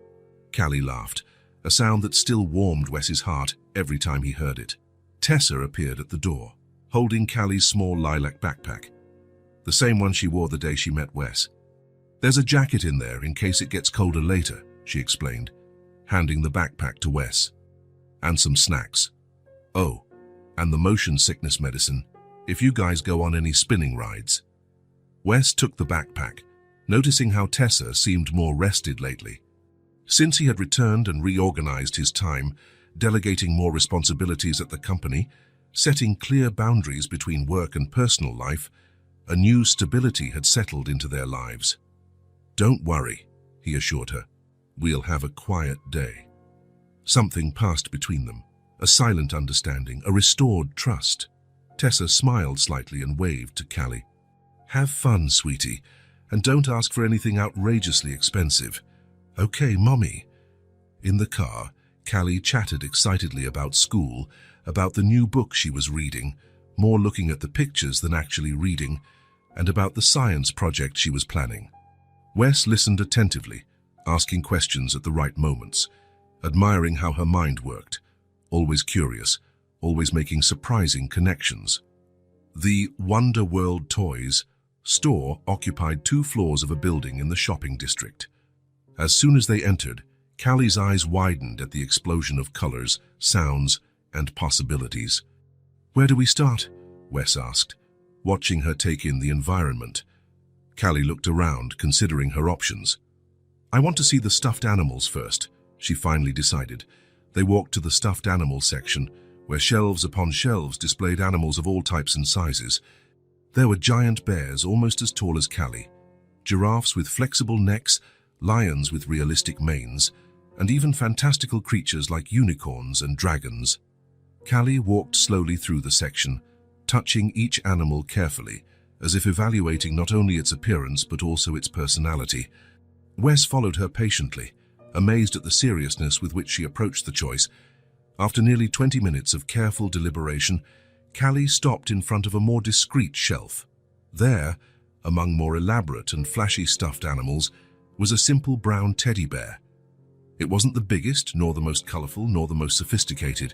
Callie laughed, a sound that still warmed Wes's heart every time he heard it. Tessa appeared at the door, holding Callie's small lilac backpack, the same one she wore the day she met Wes. "There's a jacket in there in case it gets colder later," she explained, handing the backpack to Wes. "And some snacks. Oh, and the motion sickness medicine, if you guys go on any spinning rides." Wes took the backpack, noticing how Tessa seemed more rested lately. Since he had returned and reorganized his time, delegating more responsibilities at the company, setting clear boundaries between work and personal life, a new stability had settled into their lives. "Don't worry," he assured her. "We'll have a quiet day." Something passed between them, a silent understanding, a restored trust. Tessa smiled slightly and waved to Callie. "Have fun, sweetie, and don't ask for anything outrageously expensive." "Okay, Mommy." In the car, Callie chatted excitedly about school, about the new book she was reading, more looking at the pictures than actually reading, and about the science project she was planning. Wes listened attentively, asking questions at the right moments, admiring how her mind worked, always curious, always making surprising connections. The Wonder World Toys store occupied 2 floors of a building in the shopping district. As soon as they entered, Callie's eyes widened at the explosion of colors, sounds, and possibilities. "Where do we start?" Wes asked, watching her take in the environment. Callie looked around, considering her options. "I want to see the stuffed animals first," she finally decided. They walked to the stuffed animal section, where shelves upon shelves displayed animals of all types and sizes. There were giant bears almost as tall as Callie, giraffes with flexible necks, lions with realistic manes, and even fantastical creatures like unicorns and dragons. Callie walked slowly through the section, touching each animal carefully, as if evaluating not only its appearance but also its personality. Wes followed her patiently, amazed at the seriousness with which she approached the choice. After nearly 20 minutes of careful deliberation, Callie stopped in front of a more discreet shelf. There, among more elaborate and flashy stuffed animals, was a simple brown teddy bear. It wasn't the biggest, nor the most colorful, nor the most sophisticated.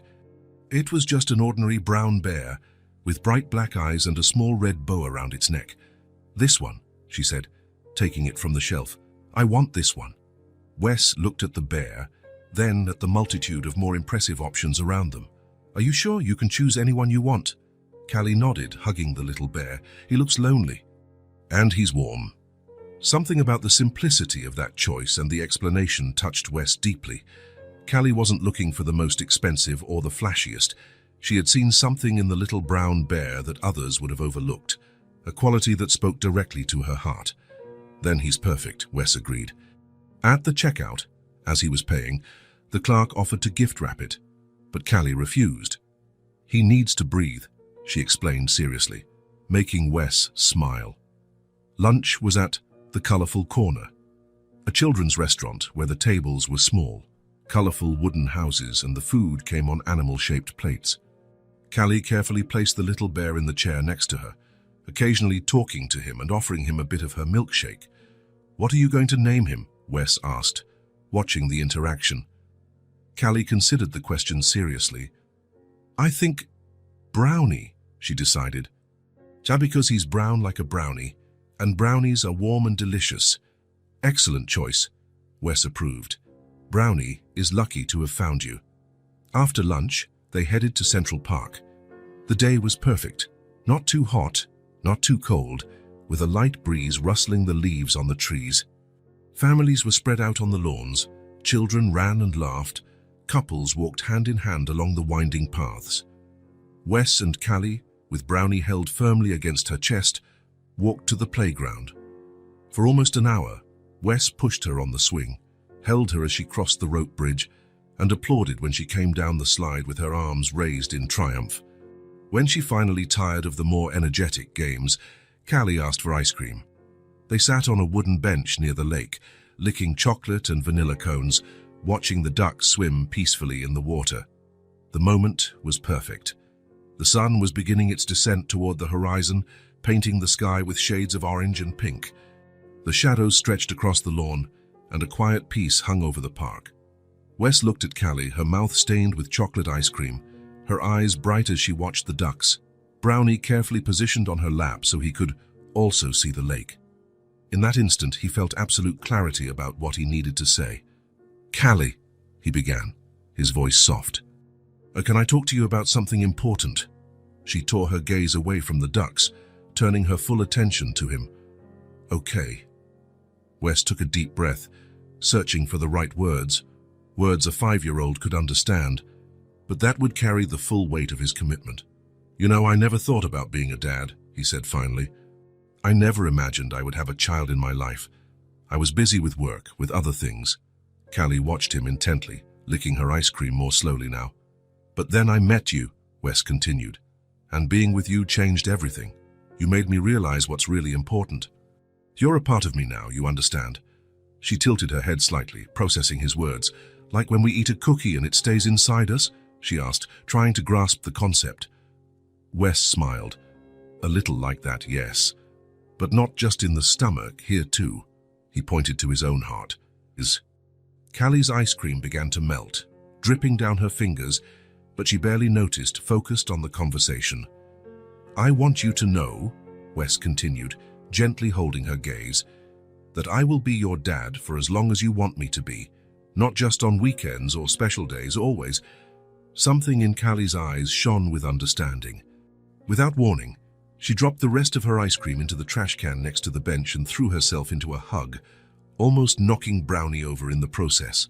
It was just an ordinary brown bear, with bright black eyes and a small red bow around its neck. "This one," she said, taking it from the shelf. "I want this one." Wes looked at the bear, then at the multitude of more impressive options around them. "Are you sure you can choose anyone you want?" Callie nodded, hugging the little bear. "He looks lonely." "And he's warm." Something about the simplicity of that choice and the explanation touched Wes deeply. Callie wasn't looking for the most expensive or the flashiest. She had seen something in the little brown bear that others would have overlooked, a quality that spoke directly to her heart. "Then he's perfect," Wes agreed. At the checkout, as he was paying, the clerk offered to gift wrap it, but Callie refused. "He needs to breathe," she explained seriously, making Wes smile. Lunch was at the Colorful Corner, a children's restaurant where the tables were small, colorful wooden houses, and the food came on animal-shaped plates. Callie carefully placed the little bear in the chair next to her, occasionally talking to him and offering him a bit of her milkshake. "What are you going to name him?" Wes asked, watching the interaction. Callie considered the question seriously. "I think Brownie," she decided. "Just because he's brown like a brownie, and brownies are warm and delicious." "Excellent choice," Wes approved. "Brownie is lucky to have found you." After lunch, they headed to Central Park. The day was perfect. Not too hot, not too cold, with a light breeze rustling the leaves on the trees. Families were spread out on the lawns, children ran and laughed, couples walked hand in hand along the winding paths. Wes and Callie, with Brownie held firmly against her chest, walked to the playground. For almost an hour, Wes pushed her on the swing, held her as she crossed the rope bridge, and applauded when she came down the slide with her arms raised in triumph. When she finally tired of the more energetic games, Callie asked for ice cream. They sat on a wooden bench near the lake, licking chocolate and vanilla cones, watching the ducks swim peacefully in the water. The moment was perfect. The sun was beginning its descent toward the horizon, painting the sky with shades of orange and pink. The shadows stretched across the lawn, and a quiet peace hung over the park. Wes looked at Callie, her mouth stained with chocolate ice cream, her eyes bright as she watched the ducks. Brownie carefully positioned on her lap so he could also see the lake. In that instant, he felt absolute clarity about what he needed to say. "Callie," he began, his voice soft. "Can I talk to you about something important?" She tore her gaze away from the ducks, turning her full attention to him. "Okay." Wes took a deep breath, searching for the right words a 5-year-old could understand, but that would carry the full weight of his commitment. "You know, I never thought about being a dad," he said finally. "I never imagined I would have a child in my life. I was busy with work, with other things." Callie watched him intently, licking her ice cream more slowly now. "But then I met you," Wes continued, "and being with you changed everything. You made me realize what's really important. You're a part of me now, you understand." She tilted her head slightly, processing his words. "Like when we eat a cookie and it stays inside us?" she asked, trying to grasp the concept. Wes smiled. "A little like that, yes. But not just in the stomach, here too." He pointed to his own heart. Callie's ice cream began to melt, dripping down her fingers, but she barely noticed, focused on the conversation. "I want you to know," Wes continued, gently holding her gaze, "that I will be your dad for as long as you want me to be, not just on weekends or special days, always." Something in Callie's eyes shone with understanding. Without warning, she dropped the rest of her ice cream into the trash can next to the bench and threw herself into a hug, almost knocking Brownie over in the process.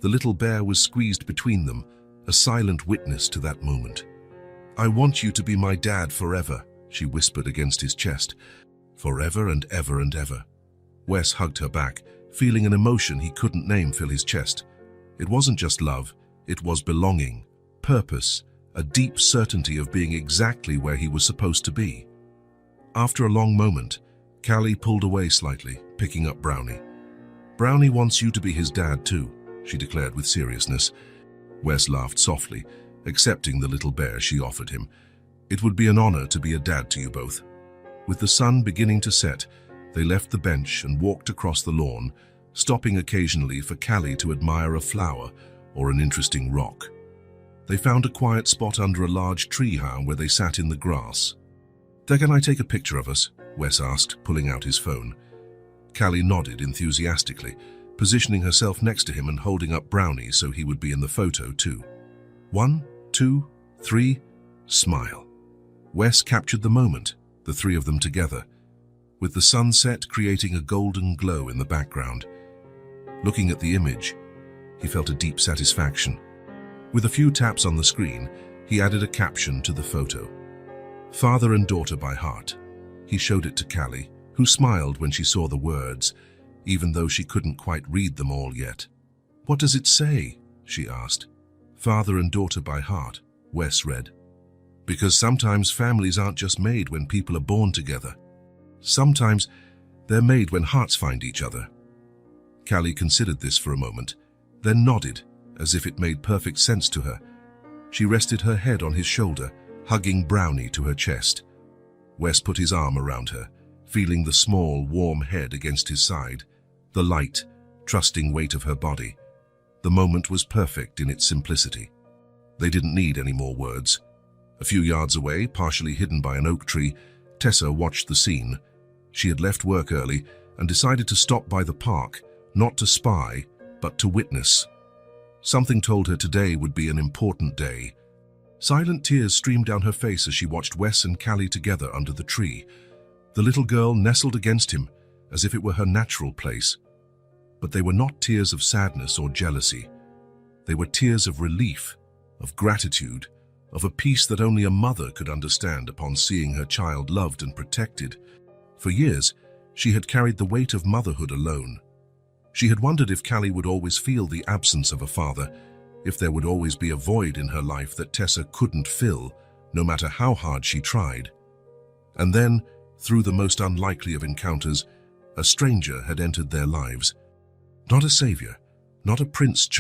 The little bear was squeezed between them, a silent witness to that moment. "I want you to be my dad forever," she whispered against his chest. "Forever and ever and ever." Wes hugged her back, feeling an emotion he couldn't name fill his chest. It wasn't just love, it was belonging, purpose, a deep certainty of being exactly where he was supposed to be. After a long moment, Callie pulled away slightly, picking up Brownie. "Brownie wants you to be his dad too," she declared with seriousness. Wes laughed softly, accepting the little bear she offered him. "It would be an honor to be a dad to you both." With the sun beginning to set, they left the bench and walked across the lawn, stopping occasionally for Callie to admire a flower or an interesting rock. They found a quiet spot under a large tree where they sat in the grass. "Can I take a picture of us?" Wes asked, pulling out his phone. Callie nodded enthusiastically, positioning herself next to him and holding up Brownie so he would be in the photo too. 1, 2, 3, smile. Wes captured the moment, the three of them together, with the sunset creating a golden glow in the background. Looking at the image, he felt a deep satisfaction. With a few taps on the screen, he added a caption to the photo. "Father and daughter by heart." He showed it to Callie, who smiled when she saw the words, even though she couldn't quite read them all yet. "What does it say?" she asked. "Father and daughter by heart," Wes read. "Because sometimes families aren't just made when people are born together. Sometimes they're made when hearts find each other." Callie considered this for a moment, then nodded, as if it made perfect sense to her. She rested her head on his shoulder, hugging Brownie to her chest. Wes put his arm around her, feeling the small, warm head against his side, the light, trusting weight of her body. The moment was perfect in its simplicity. They didn't need any more words. A few yards away, partially hidden by an oak tree, Tessa watched the scene. She had left work early and decided to stop by the park, not to spy, but to witness. Something told her today would be an important day. Silent tears streamed down her face as she watched Wes and Callie together under the tree. The little girl nestled against him, as if it were her natural place. But they were not tears of sadness or jealousy. They were tears of relief, of gratitude, of a peace that only a mother could understand upon seeing her child loved and protected. For years, she had carried the weight of motherhood alone. She had wondered if Callie would always feel the absence of a father, if there would always be a void in her life that Tessa couldn't fill, no matter how hard she tried. And then, through the most unlikely of encounters, a stranger had entered their lives. Not a savior, not a prince